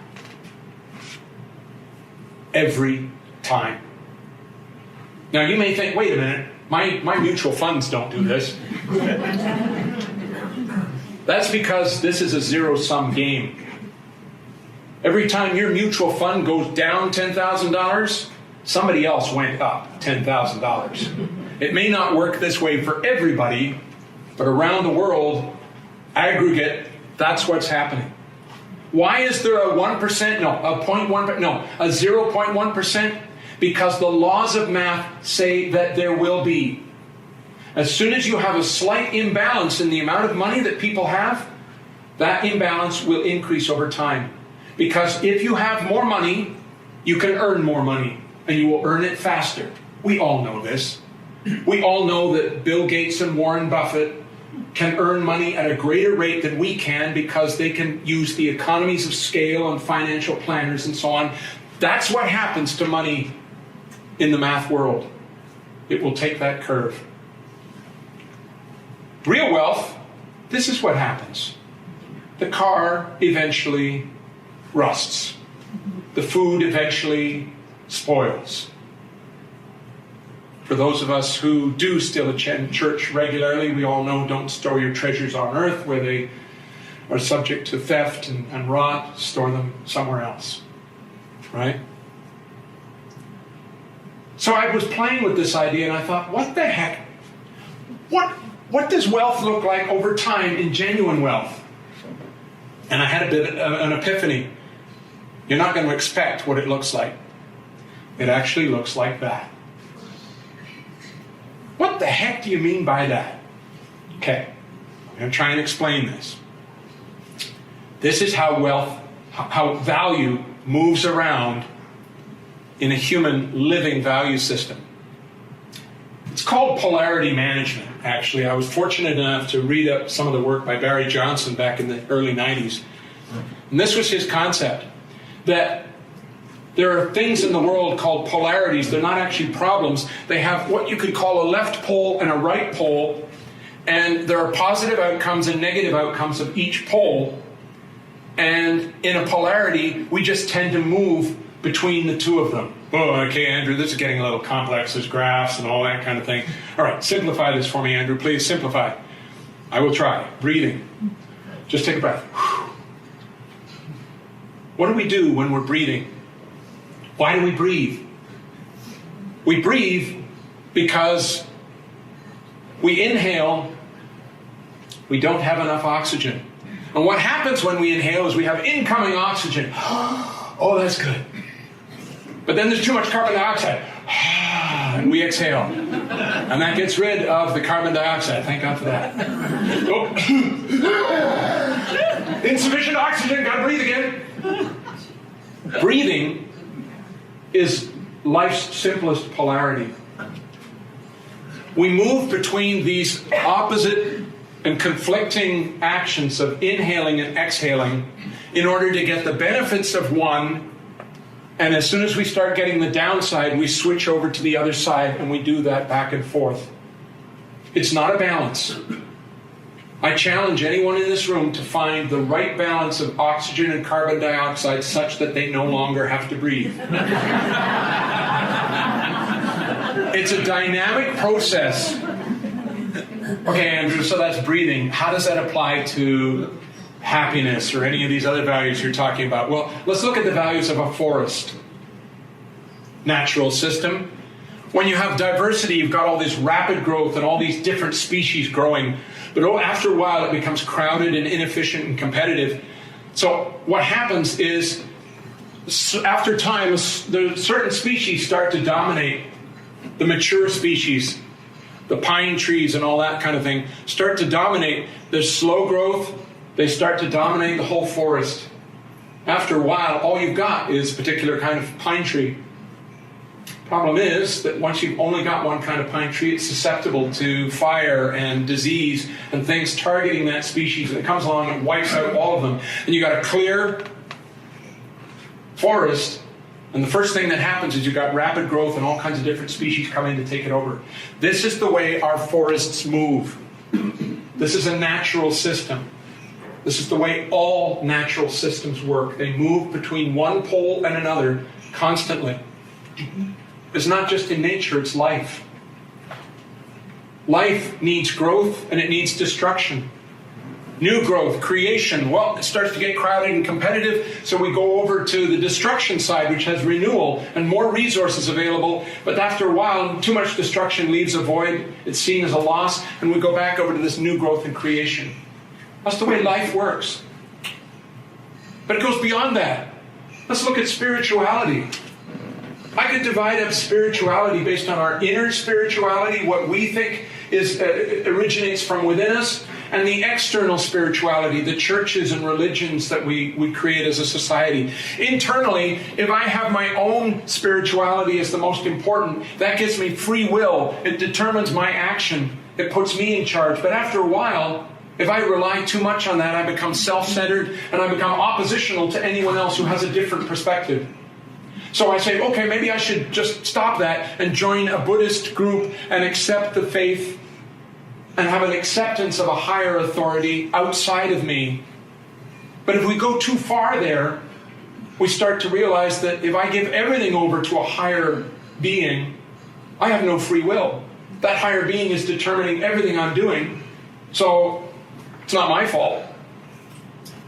Every time. Now you may think, wait a minute, my mutual funds don't do this. That's because this is a zero-sum game. Every time your mutual fund goes down $10,000, somebody else went up $10,000. It may not work this way for everybody, but around the world, aggregate, that's what's happening. Why is there a 1%? No, a 0.1%? No, a 0.1%? Because the laws of math say that there will be. As soon as you have a slight imbalance in the amount of money that people have, that imbalance will increase over time. Because if you have more money, you can earn more money, and you will earn it faster. We all know this. We all know that Bill Gates and Warren Buffett can earn money at a greater rate than we can because they can use the economies of scale and financial planners and so on. That's what happens to money in the math world. It will take that curve. Real wealth, this is what happens. The car eventually rusts. The food eventually spoils. For those of us who do still attend church regularly, we all know, don't store your treasures on earth where they are subject to theft and rot. Store them somewhere else. Right? So I was playing with this idea and I thought, what the heck? What does wealth look like over time in genuine wealth? And I had a bit of an epiphany. You're not going to expect what it looks like. It actually looks like that. What the heck do you mean by that? Okay, I'm going to try and explain this. This is how value moves around in a human living value system. It's called polarity management, actually. I was fortunate enough to read up some of the work by Barry Johnson back in the early 90s. And this was his concept, that there are things in the world called polarities. They're not actually problems. They have what you could call a left pole and a right pole, and there are positive outcomes and negative outcomes of each pole. And in a polarity, we just tend to move between the two of them. Oh, okay, Andrew, this is getting a little complex. There's graphs and all that kind of thing. All right, simplify this for me, Andrew. Please simplify. I will try. Breathing. Just take a breath. What do we do when we're breathing? Why do we breathe? We breathe because we inhale, we don't have enough oxygen. And what happens when we inhale is we have incoming oxygen. Oh, that's good. But then there's too much carbon dioxide. And we exhale. And that gets rid of the carbon dioxide. Thank God for that. Oh. Insufficient oxygen, gotta breathe again. Breathing is life's simplest polarity. We move between these opposite and conflicting actions of inhaling and exhaling in order to get the benefits of one, and as soon as we start getting the downside, we switch over to the other side, and we do that back and forth. It's not a balance. I challenge anyone in this room to find the right balance of oxygen and carbon dioxide such that they no longer have to breathe. It's a dynamic process. Okay, Andrew, so that's breathing. How does that apply to happiness or any of these other values you're talking about? Well, let's look at the values of a forest. Natural system. When you have diversity, you've got all this rapid growth and all these different species growing. But after a while, it becomes crowded and inefficient and competitive. So what happens is, after time, the certain species start to dominate. The mature species, the pine trees and all that kind of thing, start to dominate. There's slow growth. They start to dominate the whole forest. After a while, all you've got is a particular kind of pine tree. Problem is that once you've only got one kind of pine tree, it's susceptible to fire and disease and things targeting that species, and it comes along and wipes out all of them. And you got a clear forest, and the first thing that happens is you've got rapid growth and all kinds of different species come in to take it over. This is the way our forests move. This is a natural system. This is the way all natural systems work. They move between one pole and another constantly. It's not just in nature, it's life. Life needs growth and it needs destruction. New growth, creation, well, it starts to get crowded and competitive, so we go over to the destruction side, which has renewal and more resources available, but after a while, too much destruction leaves a void, it's seen as a loss, and we go back over to this new growth and creation. That's the way life works. But it goes beyond that. Let's look at spirituality. I could divide up spirituality based on our inner spirituality, what we think originates from within us, and the external spirituality, the churches and religions that we create as a society. Internally, if I have my own spirituality as the most important, that gives me free will. It determines my action. It puts me in charge. But after a while, if I rely too much on that, I become self-centered and I become oppositional to anyone else who has a different perspective. So I say, okay, maybe I should just stop that and join a Buddhist group and accept the faith and have an acceptance of a higher authority outside of me. But if we go too far there, we start to realize that if I give everything over to a higher being, I have no free will. That higher being is determining everything I'm doing, so it's not my fault.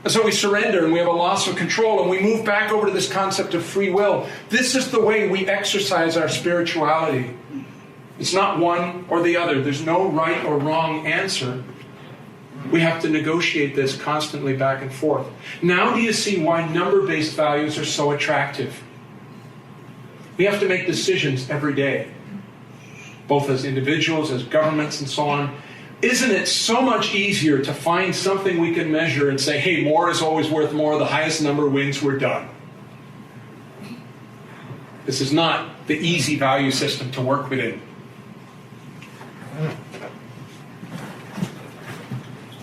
And so we surrender and we have a loss of control and we move back over to this concept of free will. This is the way we exercise our spirituality. It's not one or the other. There's no right or wrong answer. We have to negotiate this constantly back and forth. Now do you see why number-based values are so attractive? We have to make decisions every day, both as individuals, as governments, and so on. Isn't it so much easier to find something we can measure and say, hey, more is always worth more, the highest number wins, we're done? This is not the easy value system to work within.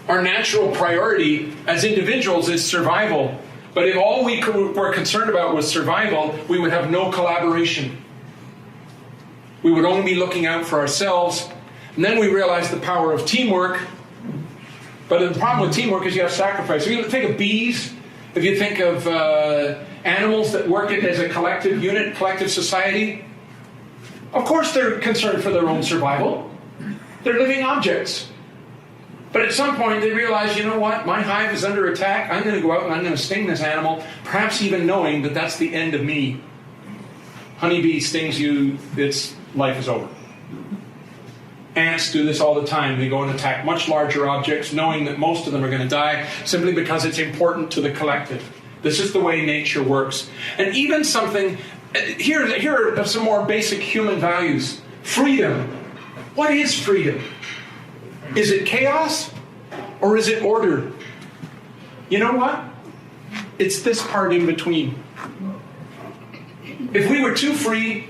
Our natural priority as individuals is survival. But if all we were concerned about was survival, we would have no collaboration. We would only be looking out for ourselves. And then we realized the power of teamwork. But the problem with teamwork is you have sacrifice. If you think of bees, if you think of animals that work as a collective unit, collective society, of course they're concerned for their own survival. They're living objects. But at some point they realize, you know what, my hive is under attack. I'm going to go out and I'm going to sting this animal, perhaps even knowing that that's the end of me. Honeybee stings you, its life is over. Ants do this all the time. They go and attack much larger objects, knowing that most of them are going to die, simply because it's important to the collective. This is the way nature works. And even something, here are some more basic human values. Freedom. What is freedom? Is it chaos or is it order? You know what? It's this part in between. If we were too free,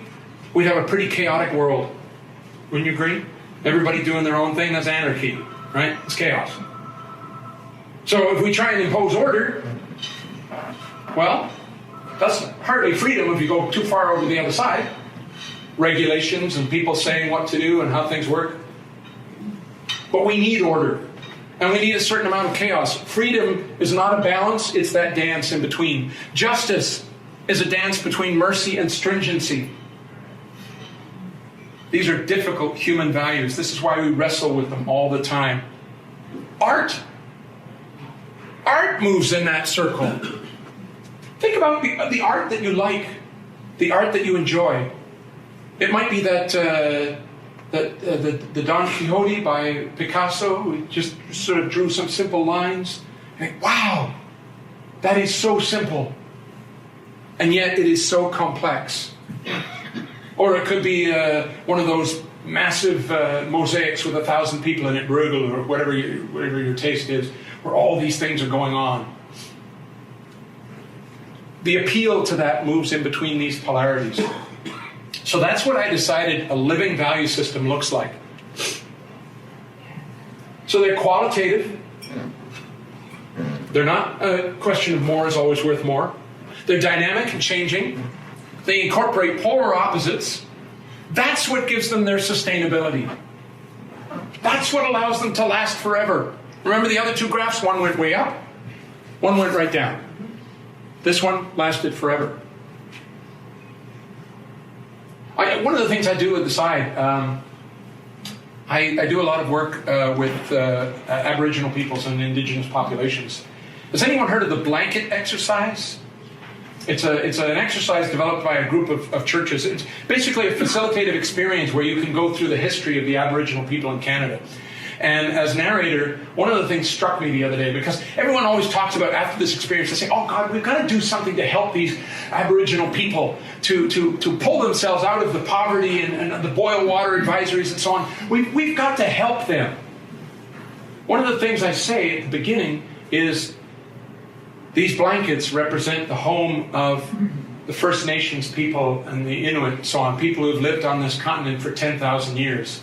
we'd have a pretty chaotic world. Wouldn't you agree? Everybody doing their own thing, that's anarchy, right? It's chaos. So if we try and impose order, well, that's hardly freedom if you go too far over the other side. Regulations and people saying what to do and how things work. But we need order. And we need a certain amount of chaos. Freedom is not a balance, it's that dance in between. Justice is a dance between mercy and stringency. These are difficult human values. This is why we wrestle with them all the time. Art moves in that circle. Think about the art that you like, the art that you enjoy. It might be the Don Quixote by Picasso, who just sort of drew some simple lines. And wow, that is so simple. And yet it is so complex. Or it could be one of those massive mosaics with 1,000 people in it, Bruegel, or whatever your taste is, where all these things are going on. The appeal to that moves in between these polarities. So that's what I decided a living value system looks like. So they're qualitative. They're not a question of more is always worth more. They're dynamic and changing. They incorporate polar opposites. That's what gives them their sustainability. That's what allows them to last forever. Remember the other two graphs? One went way up, one went right down. This one lasted forever. One of the things I do at the side, I do a lot of work with Aboriginal peoples and indigenous populations. Has anyone heard of the blanket exercise? It's an exercise developed by a group of churches. It's basically a facilitative experience where you can go through the history of the Aboriginal people in Canada. And as narrator, one of the things struck me the other day, because everyone always talks about after this experience, they say, oh God, we've got to do something to help these Aboriginal people to pull themselves out of the poverty and the boil water advisories and so on. We've got to help them. One of the things I say at the beginning is these blankets represent the home of the First Nations people and the Inuit and so on, people who have lived on this continent for 10,000 years.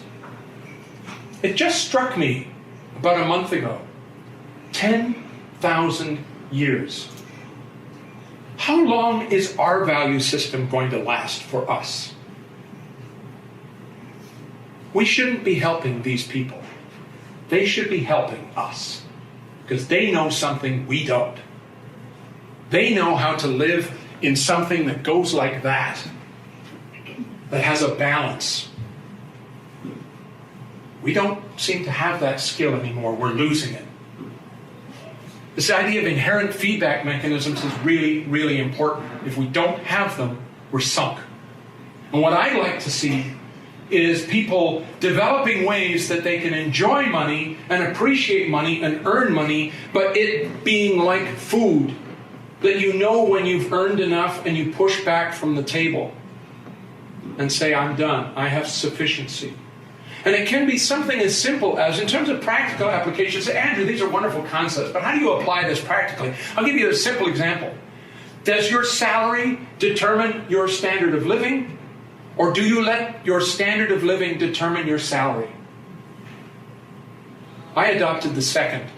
It just struck me about a month ago. 10,000 years. How long is our value system going to last for us? We shouldn't be helping these people. They should be helping us, because they know something we don't. They know how to live in something that goes like that has a balance. We don't seem to have that skill anymore. We're losing it. This idea of inherent feedback mechanisms is really, really important. If we don't have them, we're sunk. And what I like to see is people developing ways that they can enjoy money and appreciate money and earn money, but it being like food, that you know when you've earned enough and you push back from the table and say, I'm done. I have sufficiency. And it can be something as simple as, in terms of practical applications, say, Andrew, these are wonderful concepts, but how do you apply this practically? I'll give you a simple example. Does your salary determine your standard of living? Or do you let your standard of living determine your salary? I adopted the second.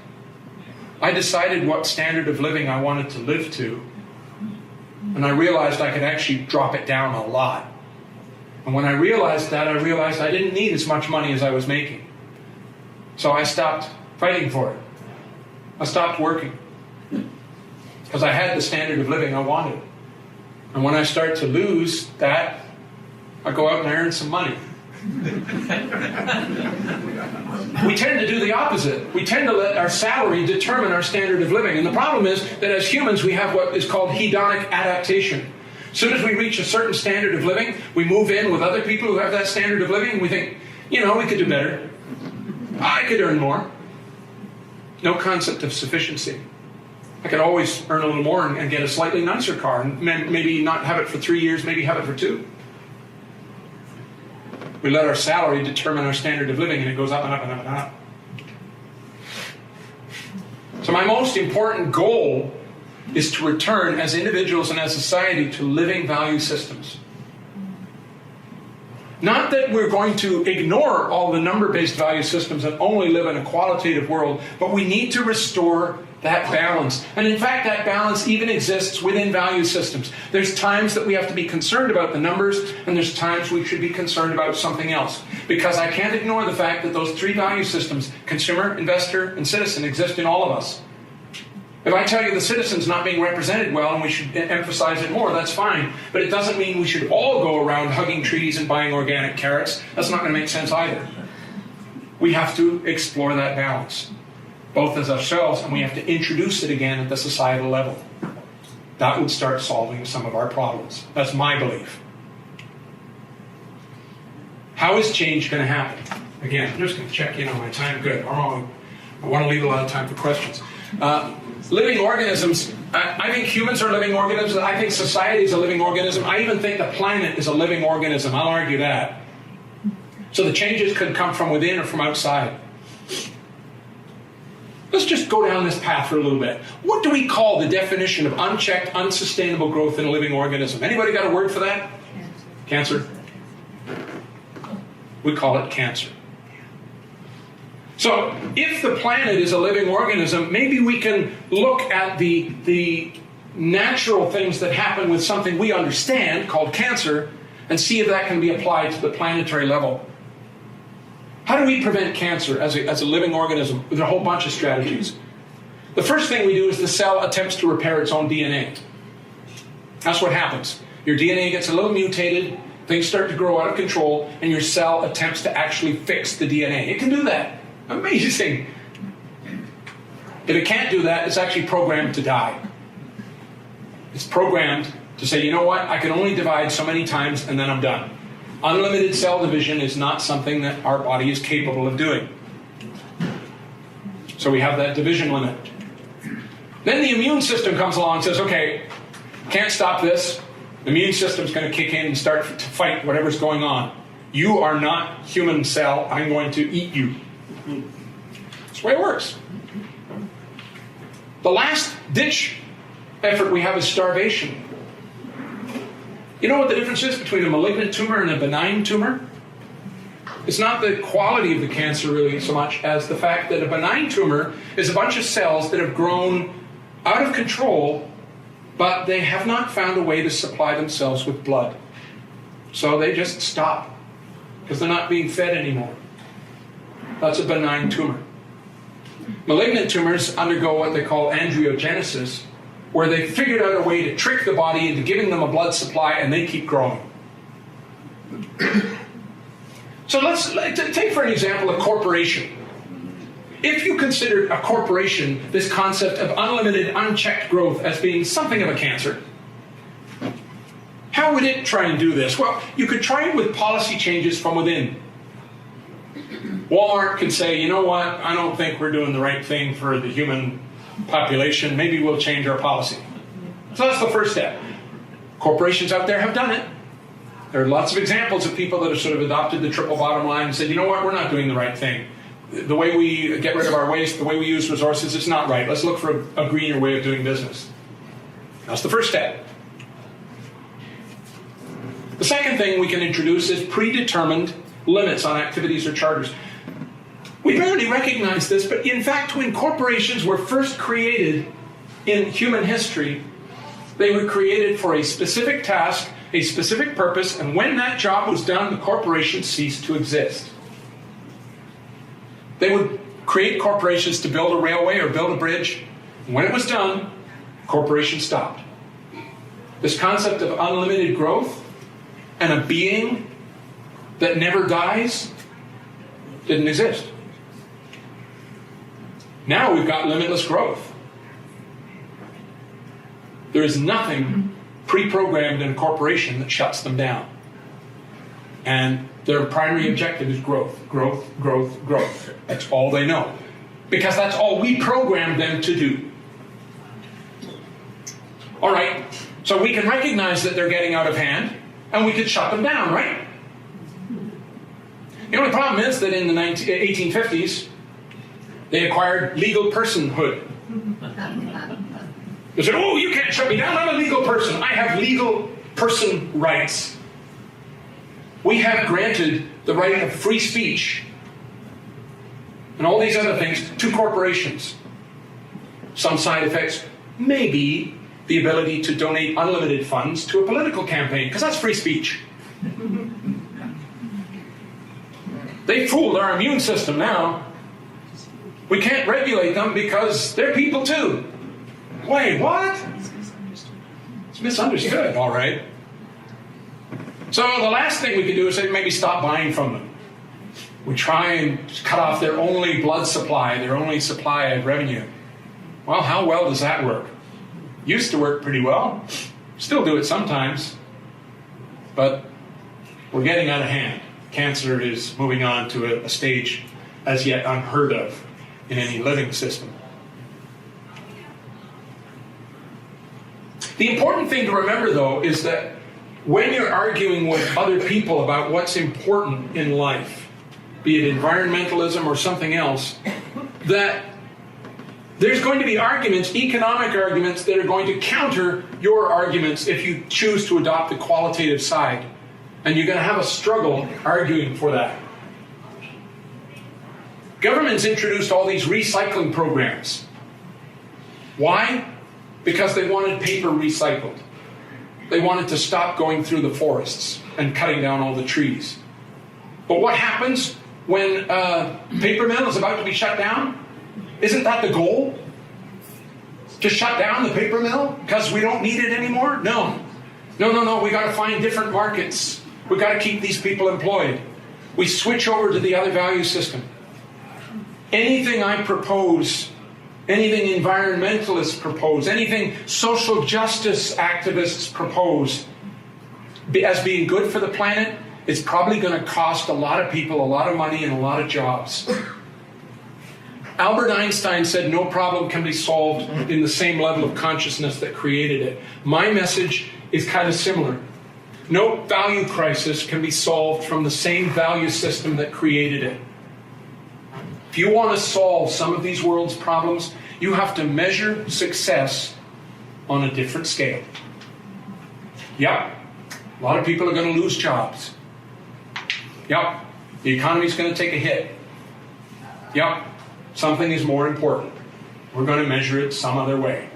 I decided what standard of living I wanted to live to, and I realized I could actually drop it down a lot. And when I realized that, I realized I didn't need as much money as I was making. So I stopped fighting for it. I stopped working. Because I had the standard of living I wanted. And when I start to lose that, I go out and I earn some money. We tend to do the opposite. We tend to let our salary determine our standard of living. And the problem is that as humans, we have what is called hedonic adaptation. As soon as we reach a certain standard of living, we move in with other people who have that standard of living, and we think, we could do better. I could earn more. No concept of sufficiency. I could always earn a little more and get a slightly nicer car, and maybe not have it for 3 years, maybe have it for 2. We let our salary determine our standard of living, and it goes up and up and up and up. So my most important goal is to return as individuals and as society to living value systems. Not that we're going to ignore all the number-based value systems and only live in a qualitative world, but we need to restore that balance. And in fact, that balance even exists within value systems. There's times that we have to be concerned about the numbers, and there's times we should be concerned about something else. Because I can't ignore the fact that those 3 value systems, consumer, investor, and citizen, exist in all of us. If I tell you the citizen's not being represented well and we should emphasize it more, that's fine. But it doesn't mean we should all go around hugging trees and buying organic carrots. That's not going to make sense either. We have to explore that balance, both as ourselves, and we have to introduce it again at the societal level. That would start solving some of our problems. That's my belief. How is change going to happen? Again, I'm just going to check in on my time. Good. I want to leave a lot of time for questions. Living organisms, I think humans are living organisms. I think society is a living organism. I even think the planet is a living organism. I'll argue that. So the changes could come from within or from outside. Let's just go down this path for a little bit. What do we call the definition of unchecked, unsustainable growth in a living organism? Anybody got a word for that? Cancer. We call it cancer. So, if the planet is a living organism, maybe we can look at the natural things that happen with something we understand, called cancer, and see if that can be applied to the planetary level. How do we prevent cancer as a living organism? With a whole bunch of strategies. The first thing we do is the cell attempts to repair its own DNA. That's what happens. Your DNA gets a little mutated, things start to grow out of control, and your cell attempts to actually fix the DNA. It can do that. Amazing. If it can't do that, it's actually programmed to die. It's programmed to say, you know what, I can only divide so many times and then I'm done. Unlimited cell division is not something that our body is capable of doing. So we have that division limit. Then the immune system comes along and says, okay, can't stop this. The immune system's going to kick in and start to fight whatever's going on. You are not human cell. I'm going to eat you. That's the way it works. The last ditch effort we have is starvation. You know what the difference is between a malignant tumor and a benign tumor? It's not the quality of the cancer really so much as the fact that a benign tumor is a bunch of cells that have grown out of control, but they have not found a way to supply themselves with blood. So they just stop because they're not being fed anymore. That's a benign tumor. Malignant tumors undergo what they call angiogenesis, where they figured out a way to trick the body into giving them a blood supply, and they keep growing. So let's take for an example a corporation. If you considered a corporation this concept of unlimited, unchecked growth as being something of a cancer, how would it try and do this? Well, you could try it with policy changes from within. Walmart could say, you know what, I don't think we're doing the right thing for the human population. Maybe we'll change our policy. So that's the first step. Corporations out there have done it. There are lots of examples of people that have sort of adopted the triple bottom line and said, you know what, we're not doing the right thing. The way we get rid of our waste, the way we use resources, it's not right. Let's look for a greener way of doing business. That's the first step. The second thing we can introduce is predetermined limits on activities or charters. We barely recognize this, but in fact, when corporations were first created in human history, they were created for a specific task, a specific purpose, and when that job was done, the corporation ceased to exist. They would create corporations to build a railway or build a bridge. When it was done, the corporation stopped. This concept of unlimited growth and a being that never dies didn't exist. Now we've got limitless growth. There is nothing pre-programmed in a corporation that shuts them down. And their primary objective is growth, growth, growth, growth. That's all they know. Because that's all we programmed them to do. All right, so we can recognize that they're getting out of hand, and we could shut them down, right? The only problem is that in the 1850s, they acquired legal personhood. They said, oh, you can't shut me down, I'm a legal person. I have legal person rights. We have granted the right of free speech and all these other things to corporations. Some side effects may be the ability to donate unlimited funds to a political campaign, because that's free speech. They fooled our immune system now. We can't regulate them because they're people too. Wait, what? It's misunderstood, all right. So the last thing we can do is say maybe stop buying from them. We try and cut off their only blood supply, their only supply of revenue. Well, how well does that work? Used to work pretty well. Still do it sometimes. But we're getting out of hand. Cancer is moving on to a stage as yet unheard of in any living system. The important thing to remember, though, is that when you're arguing with other people about what's important in life, be it environmentalism or something else, that there's going to be arguments, economic arguments, that are going to counter your arguments if you choose to adopt the qualitative side. And you're going to have a struggle arguing for that. Governments introduced all these recycling programs. Why? Because they wanted paper recycled. They wanted to stop going through the forests and cutting down all the trees. But what happens when a paper mill is about to be shut down? Isn't that the goal? To shut down the paper mill because we don't need it anymore? No. No. We got to find different markets. We got to keep these people employed. We switch over to the other value system. Anything I propose, anything environmentalists propose, anything social justice activists propose as being good for the planet, it's probably going to cost a lot of people a lot of money and a lot of jobs. Albert Einstein said no problem can be solved in the same level of consciousness that created it. My message is kind of similar. No value crisis can be solved from the same value system that created it. If you want to solve some of these world's problems, you have to measure success on a different scale. Yep, a lot of people are going to lose jobs. Yep, the economy's going to take a hit. Yep, something is more important. We're going to measure it some other way.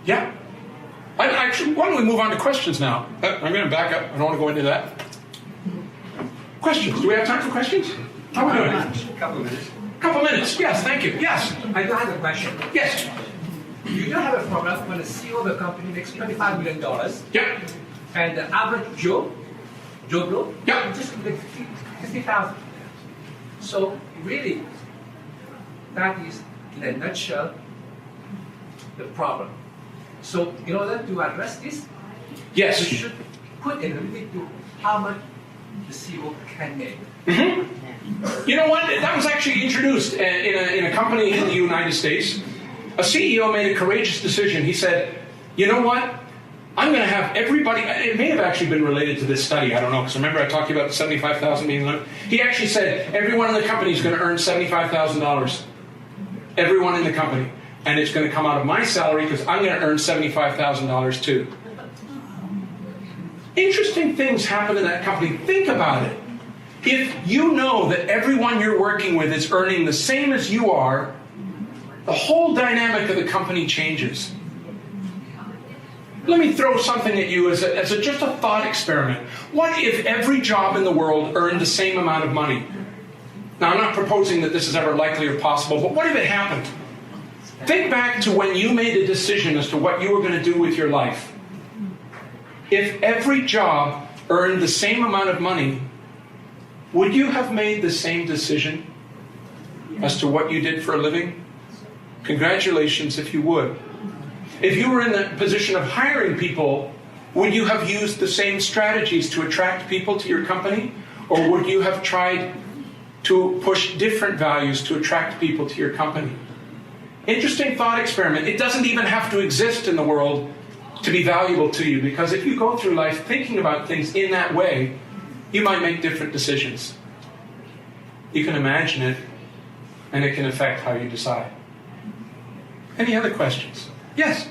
Yeah. Actually, why don't we move on to questions now? I'm going to back up. I don't want to go into that. Questions. Do we have time for questions? How are we doing? A couple of minutes. Couple minutes. Yes, thank you. Yes. I do have a question. Yes. You don't have a problem when the CEO of a company makes $25 million Yep. and the average Joe Blow, Yep. just makes 50,000. So really, that is, in a nutshell, the problem. So in order to address this, Yes. we should put a limit to how much the CEO can make. Mm-hmm. You know what? That was actually introduced in a company in the United States. A CEO made a courageous decision. He said, you know what? I'm going to have everybody, it may have actually been related to this study, I don't know, because remember I talked to you about the 75,000 being limit. He actually said everyone in the company is going to earn $75,000. Everyone in the company. And it's going to come out of my salary because I'm going to earn $75,000 too. Interesting things happen in that company. Think about it. If you know that everyone you're working with is earning the same as you are, the whole dynamic of the company changes. Let me throw something at you as just a thought experiment. What if every job in the world earned the same amount of money? Now, I'm not proposing that this is ever likely or possible, but what if it happened? Think back to when you made a decision as to what you were going to do with your life. If every job earned the same amount of money, would you have made the same decision as to what you did for a living? Congratulations if you would. If you were in the position of hiring people, would you have used the same strategies to attract people to your company? Or would you have tried to push different values to attract people to your company? Interesting thought experiment. It doesn't even have to exist in the world to be valuable to you, because if you go through life thinking about things in that way, you might make different decisions. You can imagine it, and it can affect how you decide. Any other questions? Yes?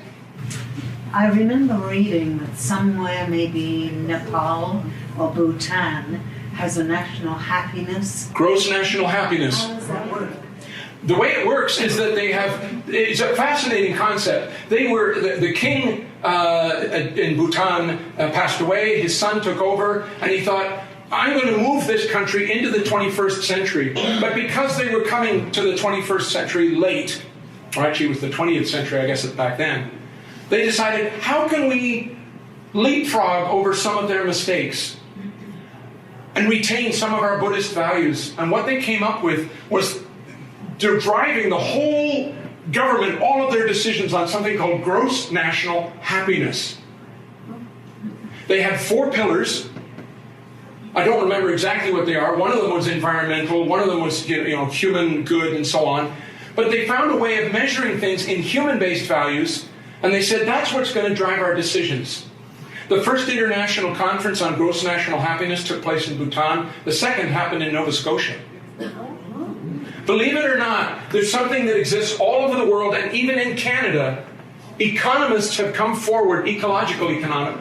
I remember reading that somewhere, maybe Nepal or Bhutan, has a national happiness. Gross national happiness. How does that work? The way it works is that they have, it's a fascinating concept. They were, the king in Bhutan passed away, his son took over, and he thought, I'm going to move this country into the 21st century. But because they were coming to the 21st century late, or actually it was the 20th century, I guess, back then, they decided, how can we leapfrog over some of their mistakes and retain some of our Buddhist values? And what they came up with was driving the whole government, all of their decisions, on something called gross national happiness. They had 4 pillars. I don't remember exactly what they are. One of them was environmental, one of them was human good, and so on. But they found a way of measuring things in human-based values, and they said that's what's going to drive our decisions. The first international conference on gross national happiness took place in Bhutan. The second happened in Nova Scotia. Believe it or not, there's something that exists all over the world, and even in Canada, economists have come forward, ecological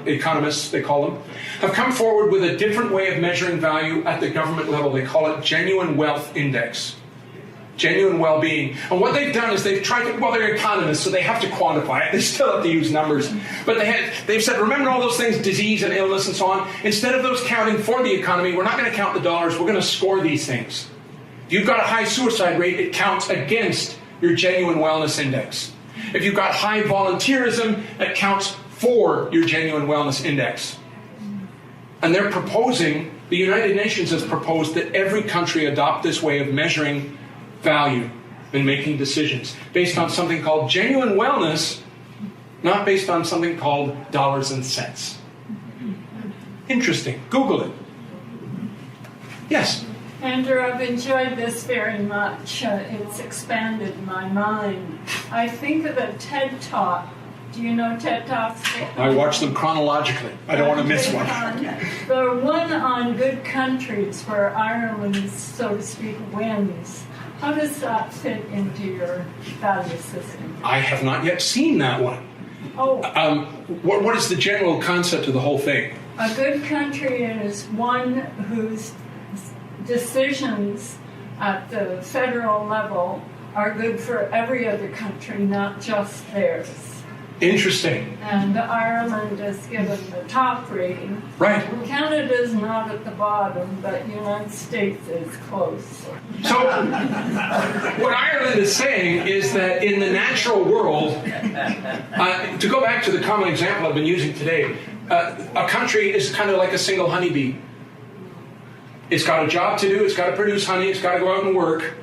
economists, they call them, have come forward with a different way of measuring value at the government level. They call it genuine wealth index. Genuine well-being. And what they've done is they've tried to, well, they're economists, so they have to quantify it. They still have to use numbers. But they've said, remember all those things, disease and illness and so on? Instead of those counting for the economy, we're not going to count the dollars, we're going to score these things. If you've got a high suicide rate, it counts against your genuine wellness index. If you've got high volunteerism, it counts for your genuine wellness index. And they're proposing, the United Nations has proposed that every country adopt this way of measuring value in making decisions based on something called genuine wellness, not based on something called dollars and cents. Interesting. Google it. Yes? Andrew, I've enjoyed this very much. It's expanded my mind. I think of a TED Talk. Do you know TED Talks? I watch them chronologically. I don't want to miss one. The one on good countries where Ireland, so to speak, wins. How does that fit into your value system? I have not yet seen that one. Oh. What is the general concept of the whole thing? A good country is one whose decisions at the federal level are good for every other country, not just theirs. Interesting. And Ireland is given the top rating. Right. Canada's not at the bottom, but United States is close. So, what Ireland is saying is that in the natural world, to go back to the common example I've been using today, a country is kind of like a single honeybee. It's got a job to do, it's got to produce honey, it's got to go out and work,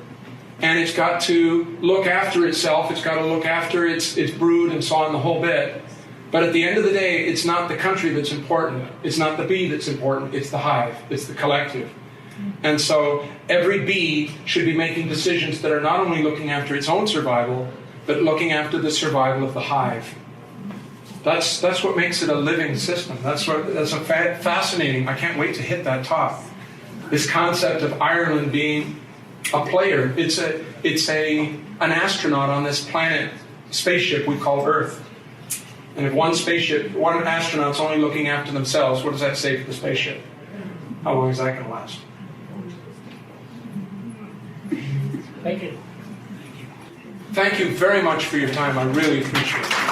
and it's got to look after itself, it's got to look after its brood and so on, the whole bit. But at the end of the day, it's not the country that's important, it's not the bee that's important, it's the hive, it's the collective. And so every bee should be making decisions that are not only looking after its own survival, but looking after the survival of the hive. That's what makes it a living system. That's a fascinating, I can't wait to hit that top. This concept of Ireland being a player. It's an astronaut on this planet, spaceship we call Earth. And if one astronaut's only looking after themselves, what does that say for the spaceship? How long is that going to last? Thank you. Thank you very much for your time. I really appreciate it.